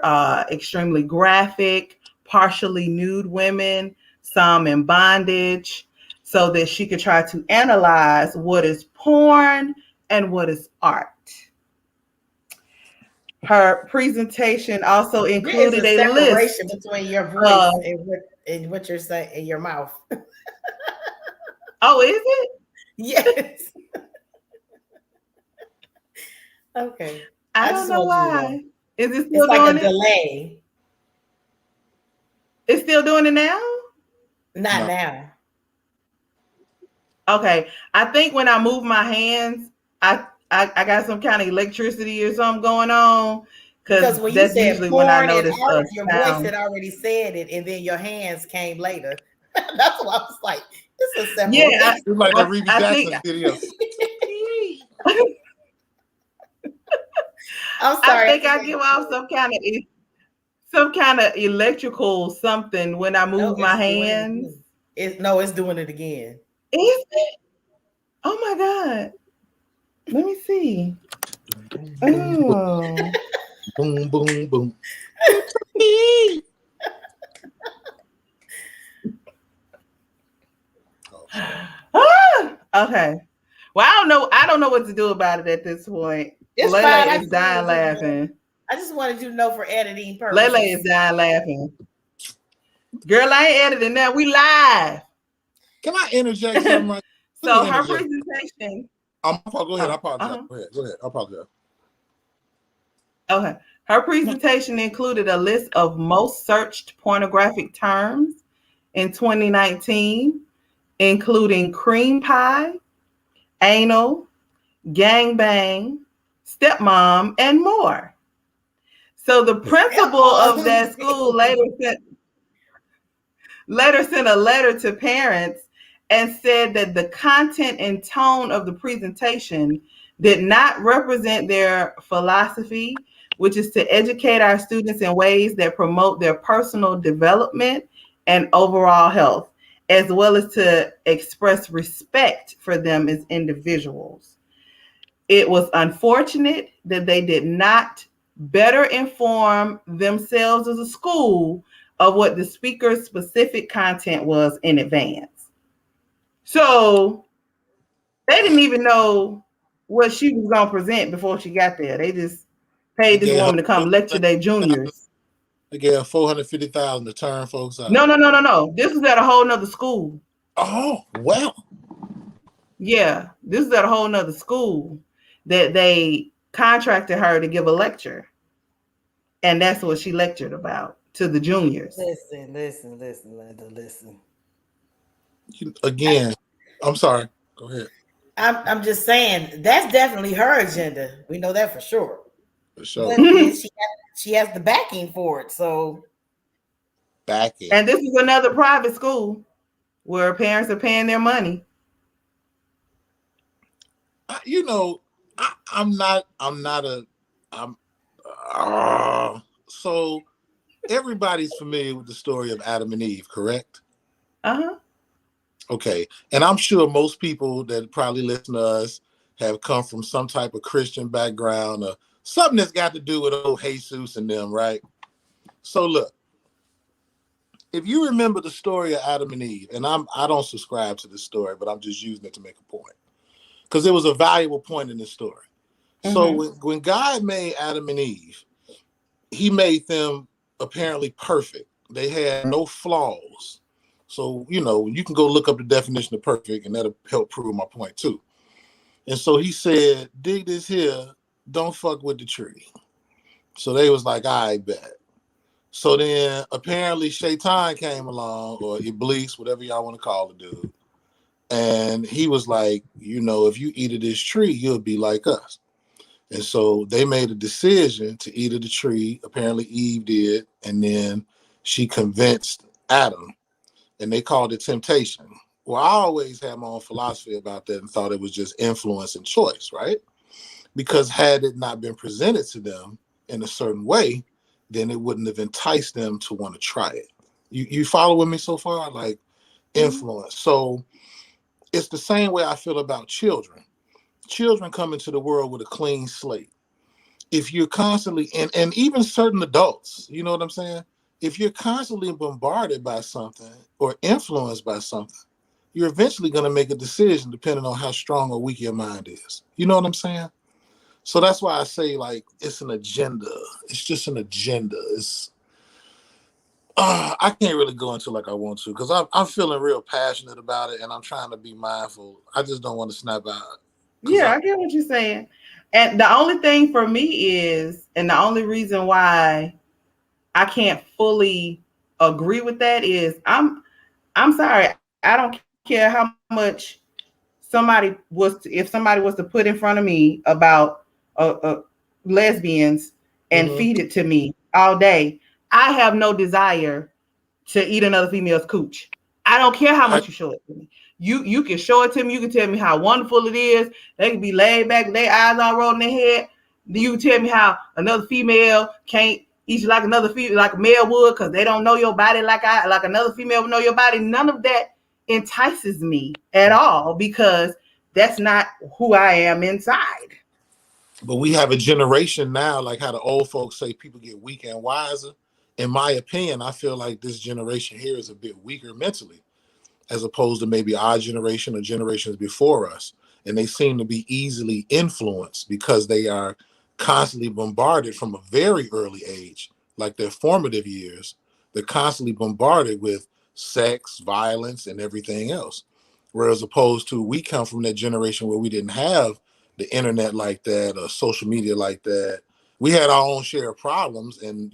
extremely graphic, partially nude women, some in bondage, so that she could try to analyze what is porn and what is art. Her presentation also included a list between your voice and what you're saying in your mouth. Oh, is it? Yes. Okay. I don't know why. Is it still doing like a delay? It's still doing it now? Not now. Okay. I think when I move my hands, I got some kind of electricity or something going on. Because when that's usually when I notice your voice had already said it, and then your hands came later. That's why I was like, "This is separate." Yeah, it's like the Rebbie Jackson video. I'm sorry. I think I give off some kind of electrical something when I move my hands. It's doing it again. Is it? Oh my God. Let me see. Oh. Boom, boom, boom. Okay. Well, I don't know what to do about it at this point. Lele is dying laughing. I just wanted you to know for editing purposes. Lele is dying laughing. Girl, I ain't editing now. We live. Can I interject something? So her presentation. Go ahead. I apologize. Go ahead. I apologize. Okay. Her presentation included a list of most searched pornographic terms in 2019, including cream pie, anal, gangbang, stepmom, and more. So the principal of that school later sent a letter to parents and said that the content and tone of the presentation did not represent their philosophy, which is to educate our students in ways that promote their personal development and overall health, as well as to express respect for them as individuals. It was unfortunate that they did not better inform themselves as a school of what the speaker's specific content was in advance. So they didn't even know what she was going to present before she got there. They just paid this woman to come lecture their juniors. They gave $450,000 to turn folks out. No. This was at a whole nother school. Oh, well. Yeah, this is at a whole nother school that they contracted her to give a lecture. And that's what she lectured about to the juniors. Listen, Linda, listen. Again, I'm sorry. Go ahead. I'm just saying that's definitely her agenda. We know that for sure. For sure. But she has the backing for it. So backing. And this is another private school where parents are paying their money. So everybody's familiar with the story of Adam and Eve, correct? Uh-huh. Okay. And I'm sure most people that probably listen to us have come from some type of Christian background or something that's got to do with old Jesus and them, right? So look, if you remember the story of Adam and Eve, and I don't subscribe to this story, but I'm just using it to make a point. because it was a valuable point in the story. So when God made Adam and Eve, he made them apparently perfect. They had no flaws. So, you can go look up the definition of perfect, and that'll help prove my point too. And so he said, dig this here, don't fuck with the tree. So they was like, I bet. So then apparently Shaitan came along, or Iblis, whatever y'all want to call the dude. And he was like, if you eat of this tree, you'll be like us. And so they made a decision to eat of the tree. Apparently Eve did. And then she convinced Adam, and they called it temptation. Well, I always had my own philosophy about that and thought it was just influence and choice, right? Because had it not been presented to them in a certain way, then it wouldn't have enticed them to want to try it. You following me so far? Like influence. So it's the same way I feel about children. Children come into the world with a clean slate. If you're constantly, and even certain adults, you know what I'm saying? If you're constantly bombarded by something or influenced by something, you're eventually going to make a decision depending on how strong or weak your mind is. You know what I'm saying? So that's why I say, like, it's an agenda. It's just an agenda. It's I can't really go into like I want to, because I'm feeling real passionate about it, and I'm trying to be mindful. I just don't want to snap out. Yeah, I get what you're saying. And the only thing for me is, and the only reason why I can't fully agree with that is I'm sorry. I don't care how much if somebody was to put in front of me about lesbians and feed it to me all day, I have no desire to eat another female's cooch. I don't care how much you show it to me. You can show it to me. You can tell me how wonderful it is. They can be laid back with their eyes all rolling their head. You can tell me how another female can't eat you like another female, like a male would, because they don't know your body like another female would know your body. None of that entices me at all, because that's not who I am inside. But we have a generation now, like how the old folks say people get weak and wiser. In my opinion, I feel like this generation here is a bit weaker mentally, as opposed to maybe our generation or generations before us. And they seem to be easily influenced because they are constantly bombarded from a very early age, like their formative years. They're constantly bombarded with sex, violence, and everything else. Whereas opposed to, we come from that generation where we didn't have the internet like that or social media like that. We had our own share of problems and,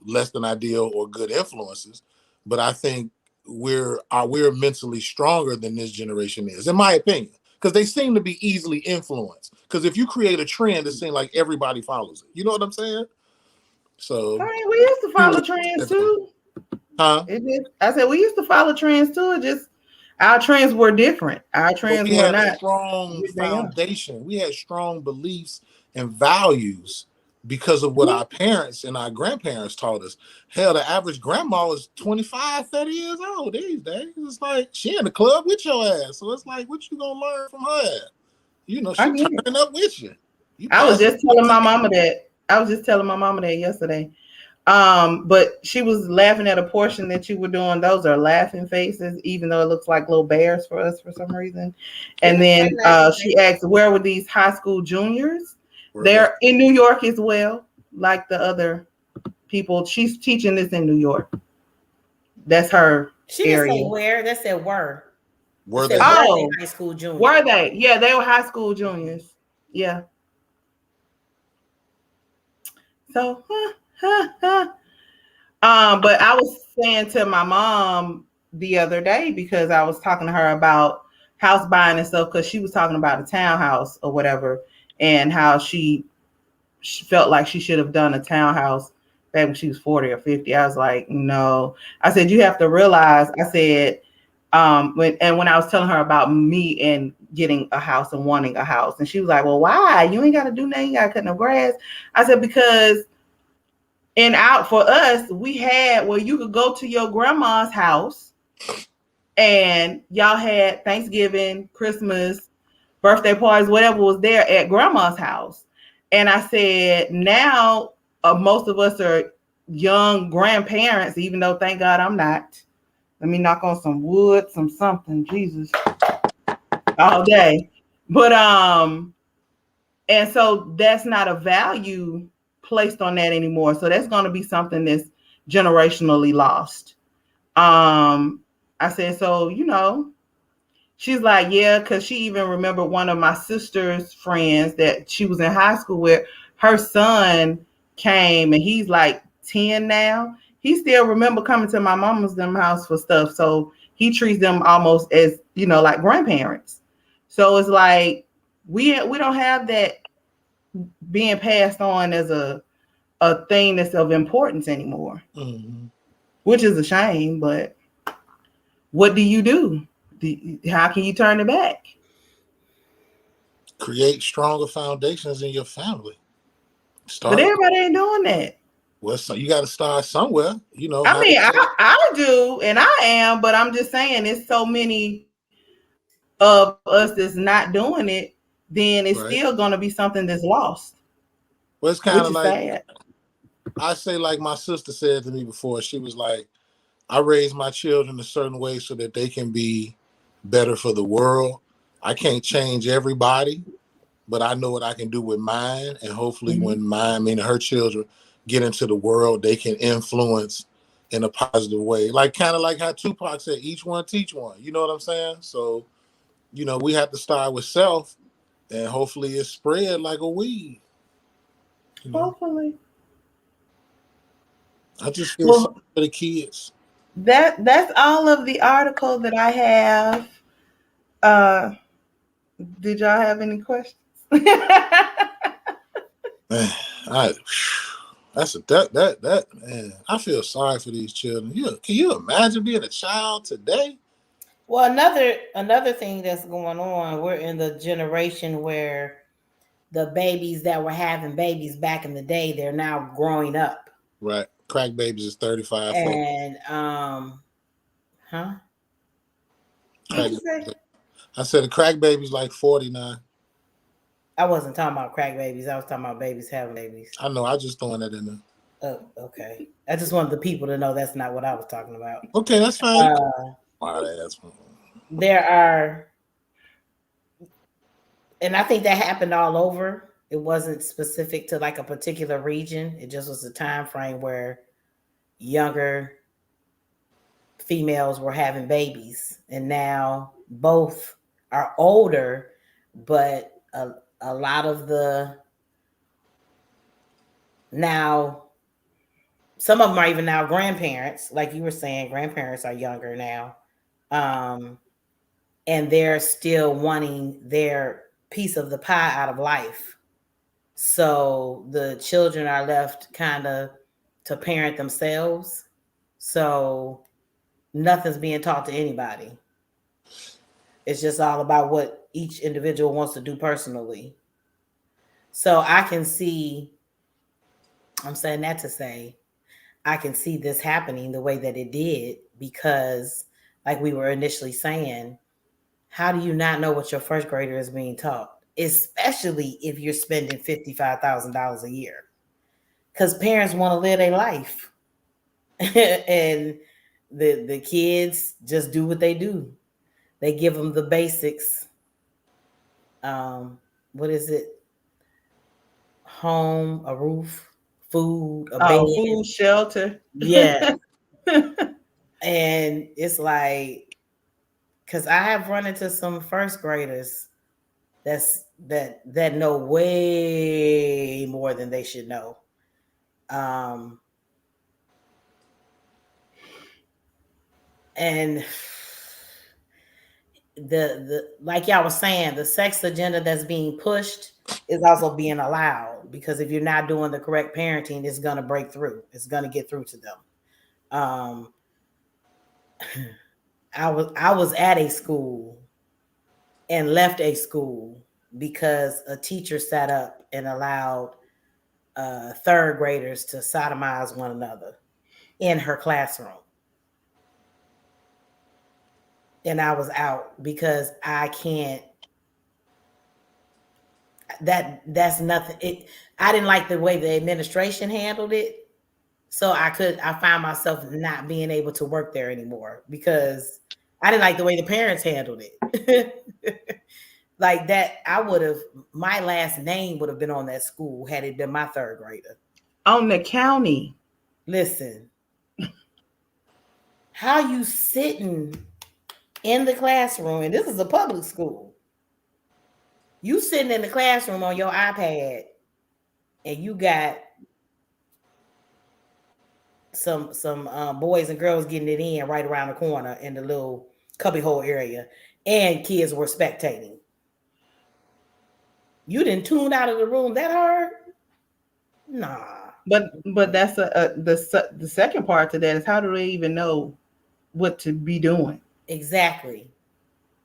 less than ideal or good influences. But I think we're mentally stronger than this generation is, in my opinion, because they seem to be easily influenced. Because if you create a trend, it seems like everybody follows it. You know what I'm saying? So I mean, we used to follow trends too. Huh? I said we used to follow trends too. It just our trends were different. Our trends were not a strong foundation. We had strong beliefs and values because of what our parents and our grandparents taught us. Hell, the average grandma is 25, 30 years old these days. It's like she in the club with your ass. So it's like, what you gonna learn from her ass? She turning up with you. I was just telling my mama that yesterday. But she was laughing at a portion that you were doing. Those are laughing faces, even though it looks like little bears for us for some reason. And then she asked, where were these high school juniors? They're in New York as well, like the other people. She's teaching this in New York. That's her area. Didn't say where. That said were. Were they? Oh, high school juniors? Were they? Yeah, they were high school juniors. Yeah. So, but I was saying to my mom the other day, because I was talking to her about house buying and stuff, because she was talking about a townhouse or whatever, and how she felt like she should have done a townhouse back when she was 40 or 50. I was like, no. I said, you have to realize, I said, when I was telling her about me and getting a house and wanting a house, and she was like, well, why? You ain't got to do nothing. You got to cut no grass. I said, because for us, we had where you could go to your grandma's house and y'all had Thanksgiving, Christmas, birthday parties, whatever was there at grandma's house. And I said, now most of us are young grandparents, even though thank God I'm not. Let me knock on some wood, something, Jesus, all day. But and so that's not a value placed on that anymore. So that's going to be something that's generationally lost. I said, so, she's like, yeah, because she even remembered one of my sister's friends that she was in high school with. Her son came and he's like 10 now. He still remember coming to my mama's them house for stuff. So he treats them almost as, like grandparents. So it's like we don't have that being passed on as a thing that's of importance anymore, which is a shame. But what do you do? How can you turn it back? Create stronger foundations in your family. But everybody ain't doing that. Well, so you got to start somewhere. I mean, I do, and I am, but I'm just saying, it's so many of us that's not doing it. Then it's still going to be something that's lost. Well, it's kind of like sad. I say, like my sister said to me before. She was like, "I raise my children a certain way so that they can be better for the world. I can't change everybody, but I know what I can do with mine, and hopefully, when mine, meaning her children, get into the world, they can influence in a positive way. Like kind of like how Tupac said, each one teach one. You know what I'm saying? So, we have to start with self, and hopefully it's spread like a weed. Hopefully. I just feel sorry for the kids. That's all of the article that I have. Did y'all have any questions? Man, that man. I feel sorry for these children. Can you imagine being a child today? Well, another thing that's going on, we're in the generation where the babies that were having babies back in the day, they're now growing up. Right. Crack babies is 35. And I said the crack baby's like 49. I wasn't talking about crack babies. I was talking about babies having babies. I know. I just throwing that in there. Oh, okay. I just wanted the people to know that's not what I was talking about. Okay, that's fine. There are, and I think that happened all over. It wasn't specific to like a particular region. It just was a time frame where younger females were having babies, and now both are older, but a lot of some of them are even now grandparents. Like you were saying, grandparents are younger now. And they're still wanting their piece of the pie out of life. So the children are left kind of to parent themselves. So nothing's being taught to anybody. It's just all about what each individual wants to do personally. So I can see, I'm saying that to say, I can see this happening the way that it did, because like we were initially saying, how do you not know what your first grader is being taught? Especially if you're spending $55,000 a year. Because parents want to live their life. And the kids just do what they do. They give them the basics. What is it? Home, a roof, food, a bed. Food, shelter. Yeah. And it's like, because I have run into some first graders that know way more than they should know. And the like y'all was saying, the sex agenda that's being pushed is also being allowed, because if you're not doing the correct parenting, it's going to break through. It's going to get through to them. I was at a school and left a school because a teacher sat up and allowed third graders to sodomize one another in her classroom. And I was out because I can't. That's nothing. I didn't like the way the administration handled it. So I found myself not being able to work there anymore because I didn't like the way the parents handled it. Like that, my last name would have been on that school had it been my third grader. On the county. Listen, how you sitting in the classroom, and this is a public school. You sitting in the classroom on your iPad, and you got some boys and girls getting it in right around the corner in the little cubbyhole area, and kids were spectating. You didn't tune out of the room that hard? Nah. But that's the second part to that is how do they even know what to be doing? Exactly.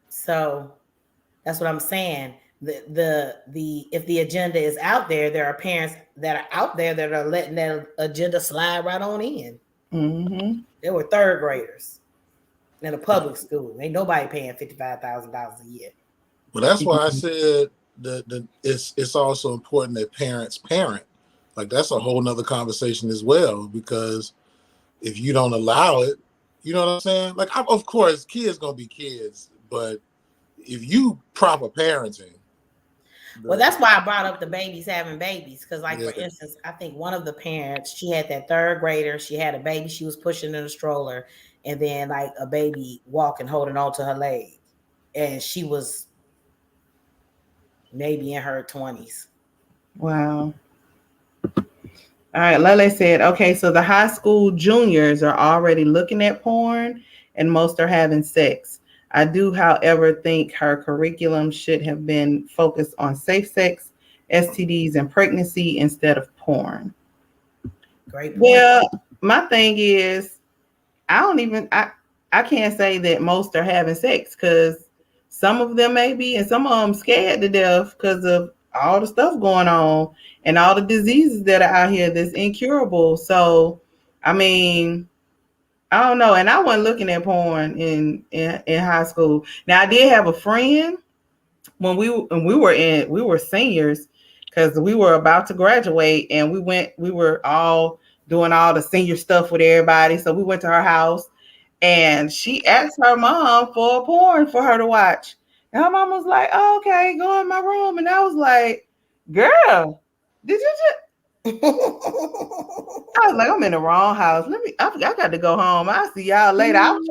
So that's what I'm saying. The if the agenda is out there are parents that are out there that are letting that agenda slide right on in. Mm-hmm. There were third graders in a public school. Ain't nobody paying $55,000 a year. Well, that's why I said that it's also important that parents parent. Like that's a whole nother conversation as well, because if you don't allow it, you know what I'm saying? Like, of course, kids gonna be kids, but if you proper parenting. Well, that's why I brought up the babies having babies. Because, like, for instance, I think one of the parents, she had that third grader. She had a baby she was pushing in a stroller, and then like a baby walking, holding on to her leg. And she was maybe in her 20s. Wow. All right, Lele said, okay, so the high school juniors are already looking at porn and most are having sex. I do, however, think her curriculum should have been focused on safe sex, STDs, and pregnancy instead of porn. Great point. Well, my thing is, I can't say that most are having sex because some of them may be and some of them scared to death because of all the stuff going on and all the diseases that are out here that's incurable. So, I mean, I don't know. And I wasn't looking at porn in high school. Now I did have a friend when we were seniors because we were about to graduate and we were all doing all the senior stuff with everybody. So we went to her house and she asked her mom for a porn for her to watch. And her mom was like, oh, okay, go in my room. And I was like, girl, did you just I was like, I'm in the wrong house. I got to go home. I'll see y'all later. I was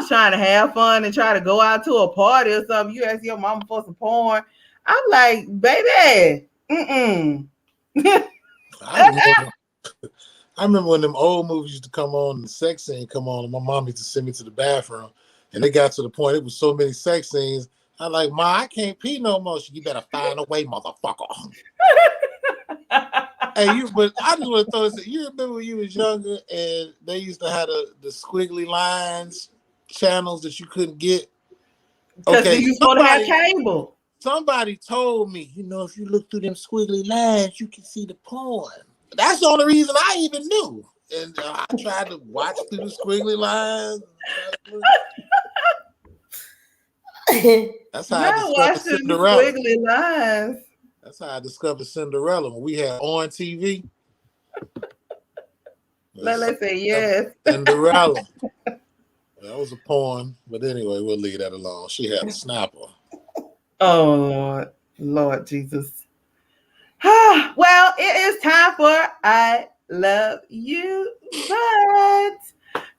trying to have fun and try to go out to a party or something. You ask your mama for some porn. I'm like, baby, I remember when them old movies used to come on and the sex scene come on, and my mom used to send me to the bathroom. And they got to the point, it was so many sex scenes. I'm like, Ma, I can't pee no more. You better find a way, motherfucker. Hey, but I just want to throw this. You remember when you was younger and they used to have the squiggly lines channels that you couldn't get? Okay, you supposed to have cable. Somebody told me, if you look through them squiggly lines, you can see the porn. That's the only reason I even knew. And I tried to watch through the squiggly lines. That's how I discovered Cinderella. Squiggly lines. That's how I discovered Cinderella when we had on TV. Let's say yes. Cinderella. That was a porn, but anyway, we'll leave that alone. She had a snapper. Oh, Lord Jesus. Well, it is time for I Love You, but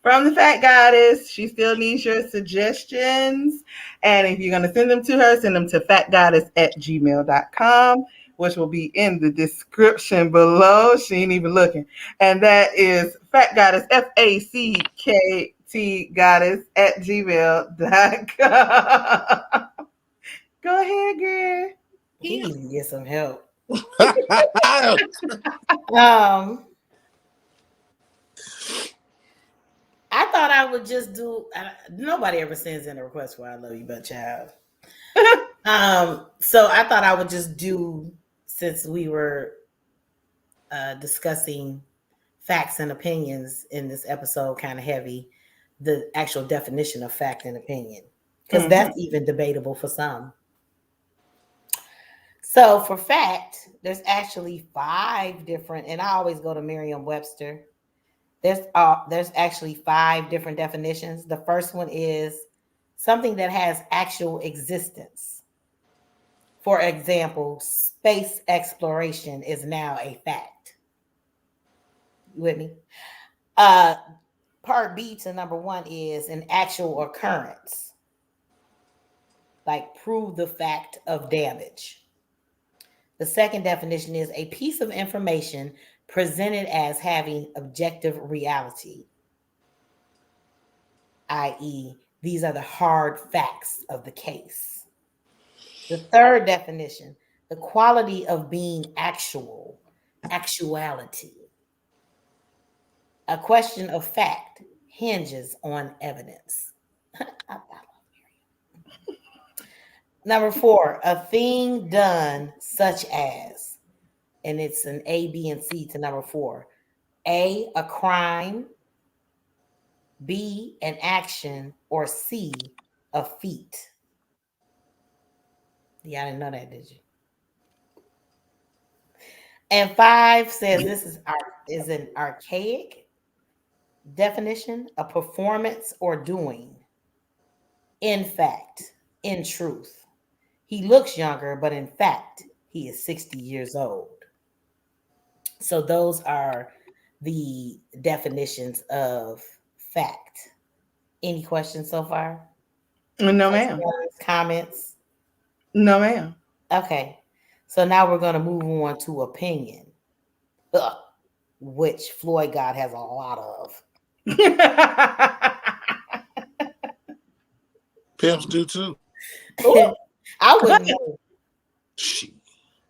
from the Fat Goddess, she still needs your suggestions. And if you're going to send them to her, send them to FACKTgoddess@gmail.com, which will be in the description below. She ain't even looking. And that is Fat Goddess, FACKT Goddess@gmail.com. Go ahead, girl. He needs to get some help. I thought I would just do. Nobody ever sends in a request for "I love you," but child. So I thought I would just do, since we were discussing facts and opinions in this episode, kind of heavy, the actual definition of fact and opinion, because that's even debatable for some. So for fact, there's actually 5 different, and I always go to Merriam-Webster. There's actually 5 different definitions. The first one is something that has actual existence. For example, space exploration is now a fact. You with me? Part B to number 1 is an actual occurrence. Like prove the fact of damage. The second definition is a piece of information presented as having objective reality, i.e., these are the hard facts of the case. The third definition, the quality of being actual, actuality. A question of fact hinges on evidence. Number 4, a thing done such as, and it's an A, B, and C to number 4. A crime, B, an action, or C, a feat. Yeah, I didn't know that, did you? And 5 says this is an archaic definition, a performance or doing. In fact, in truth, he looks younger, but in fact, he is 60 years old. So those are the definitions of fact. Any questions so far? No, ma'am. Comments? No, ma'am. Okay. So now we're going to move on to opinion, which FloydGod has a lot of. Pimps do too. I wouldn't know.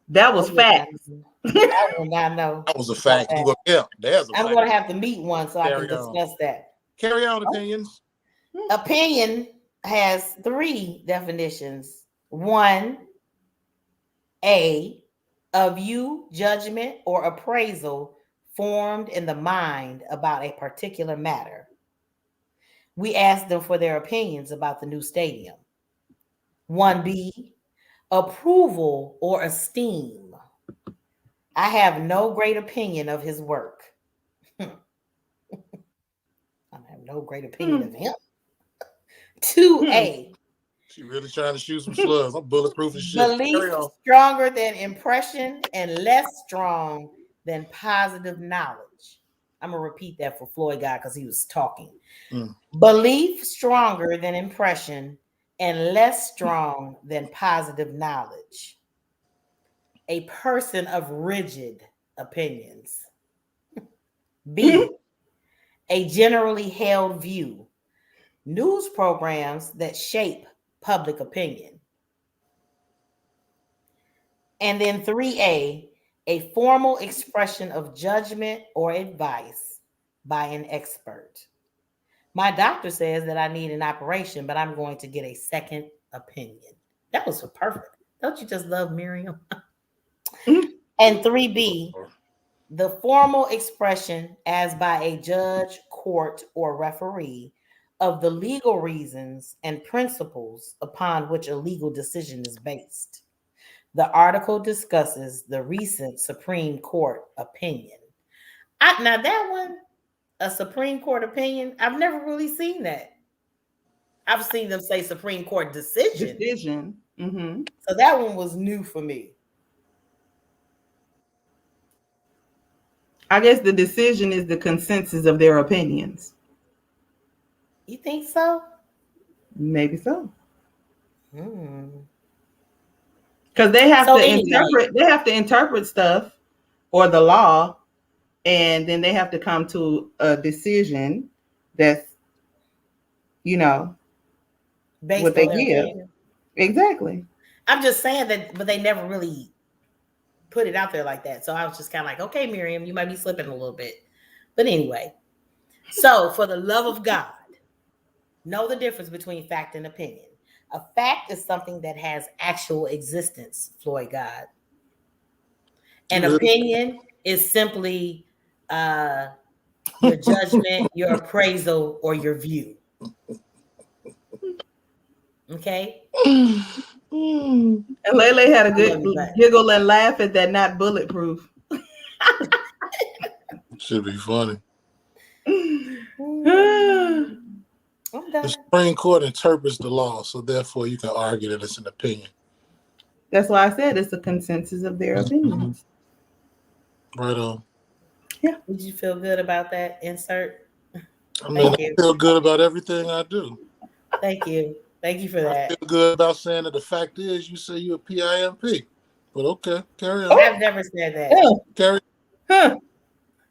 That was fact. I would not know. That was a fact. Yeah, there's a I'm fact. going to have to meet one so I can discuss that. Carry on, opinions. Opinion has 3 definitions. 1, a view, judgment, or appraisal formed in the mind about a particular matter. We asked them for their opinions about the new stadium. 1B, approval or esteem. I have no great opinion of his work. I have no great opinion of him. 2A. She really trying to shoot some slugs. I'm bulletproof as shit. Belief stronger than impression and less strong than positive knowledge. I'm going to repeat that for FloydGod because he was talking. Belief stronger than impression and less strong than positive knowledge. A person of rigid opinions. B, a generally held view. News programs that shape public opinion. And then 3A, a formal expression of judgment or advice by an expert. My doctor says that I need an operation, but I'm going to get a second opinion. That was perfect. Don't you just love Miriam? And 3B, the formal expression as by a judge, court, or referee of the legal reasons and principles upon which a legal decision is based. The article discusses the recent Supreme Court opinion. Now that one, a Supreme Court opinion, I've never really seen that. I've seen them say Supreme Court decision. Mm-hmm. So that one was new for me. I guess the decision is the consensus of their opinions. You think so? Maybe so. Because they have interpret. They have to interpret stuff or the law, and then they have to come to a decision that's, based what they give. Exactly. I'm just saying that, but they never really put it out there like that. So I was just kind of like, okay, Miriam, you might be slipping a little bit. But anyway, so for the love of God, know the difference between fact and opinion. A fact is something that has actual existence, FloydGod. An opinion is simply your judgment, your appraisal, or your view. Okay? And Lele had a good giggle and laugh at that, not bulletproof. Should be funny. The Supreme Court interprets the law, so therefore you can argue that it's an opinion. That's why I said it's a consensus of their opinions. Right on. Yeah. Did you feel good about that insert? I mean, I feel good about everything I do. Thank you. Thank you for that. I feel good about saying that the fact is you say you're a PIMP. But okay, carry on. I've never said that. Oh. Carry. Huh.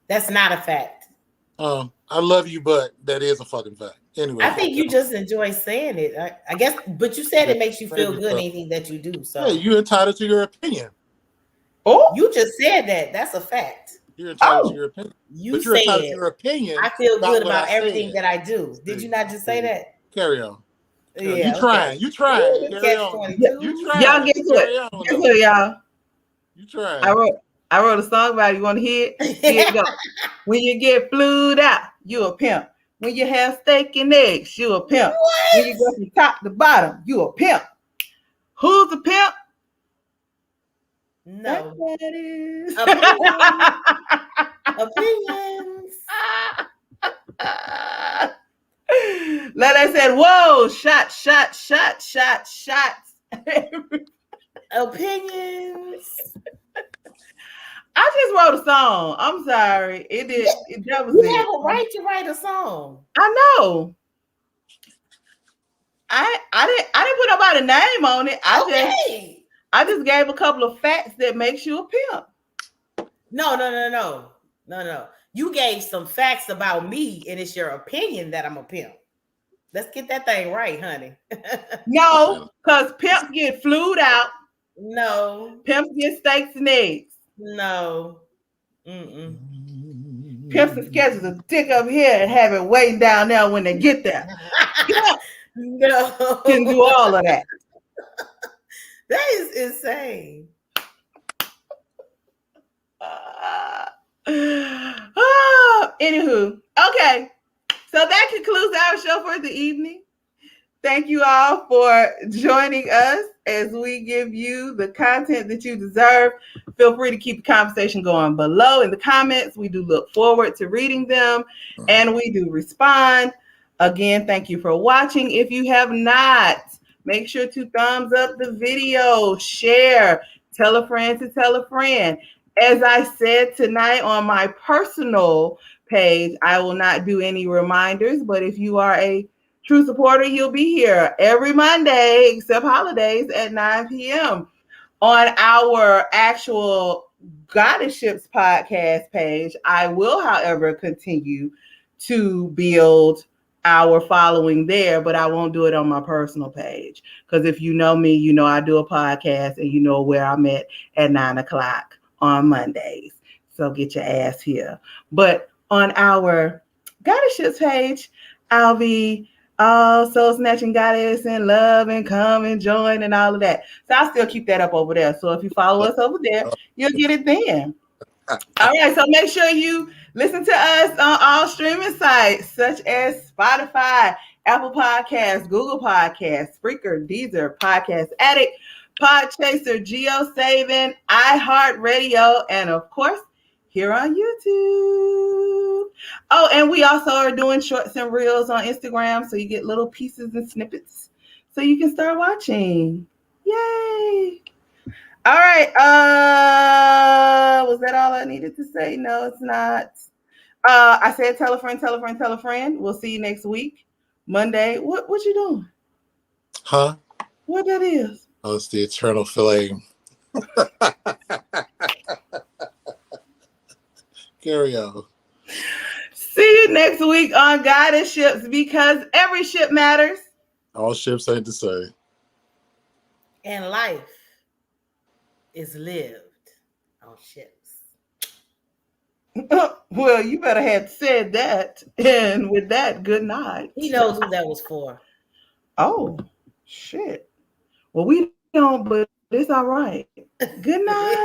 That's not a fact. I love you, but that is a fucking fact. Anyway, I think you just enjoy saying it. I guess, but you said it makes you feel good anything that you do. So yeah, you're entitled to your opinion. Oh, you just said that. That's a fact. You're entitled to your opinion. You you're entitled to said your opinion. I feel good about I everything that I do. Did you not just say that? Carry on. Yeah, You trying. You trying. Carry on. You trying. Y'all get to it. Guess what, y'all? You trying. I wrote a song about it. You want to hear it? Here it go. When you get flued out, you a pimp. When you have steak and eggs, you a pimp. What? When you go from top to bottom, you a pimp. Who's a pimp? No. That's what it is. Opinions. Lele said, whoa, shots. Opinions. I just wrote a song. I'm sorry. It did. That was you it. have a right to write a song. I know. I didn't put nobody's name on it. I just gave a couple of facts that makes you a pimp. No. You gave some facts about me, and it's your opinion that I'm a pimp. Let's get that thing right, honey. No, because pimps get flued out. No. Pimps get steaks and eggs. No. Pimps and sketches a dick up here and have it waiting down there when they get there. No. Can do all of that. That is insane. Anywho, okay. So that concludes our show for the evening. Thank you all for joining us as we give you the content that you deserve. Feel free to keep the conversation going below in the comments. We do look forward to reading them and we do respond. Again, thank you for watching. If you have not, make sure to thumbs up the video, share, tell a friend to tell a friend. As I said tonight on my personal page, I will not do any reminders, but if you are a true supporter, you'll be here every Monday, except holidays, at 9 p.m. On our actual GoddeSShips podcast page, I will, however, continue to build our following there, but I won't do it on my personal page. Because if you know me, you know I do a podcast and you know where I'm at 9 o'clock on Mondays. So get your ass here. But on our GoddeSShips page, I'll be Soul Snatching Goddess and love and come and join and all of that. So I'll still keep that up over there. So if you follow us over there, you'll get it then. All right. So make sure you listen to us on all streaming sites such as Spotify, Apple Podcasts, Google Podcasts, Spreaker, Deezer, Podcast Addict, Podchaser, GeoSaving, iHeartRadio, and of course, here on YouTube. Oh, and we also are doing shorts and reels on Instagram, so you get little pieces and snippets so you can start watching. Yay! All right. Was that all I needed to say? No, it's not. I said tell a friend, tell a friend, tell a friend. We'll see you next week. Monday. What you doing? Huh? What that is? Oh, it's the eternal flame. Carry on. See you next week on GoddeSShips, because every ship matters. All ships ain't the same. And life is lived on ships. Well, you better have said that. And with that, good night. He knows who that was for. Oh, shit. Well, we don't, but it's all right. Good night.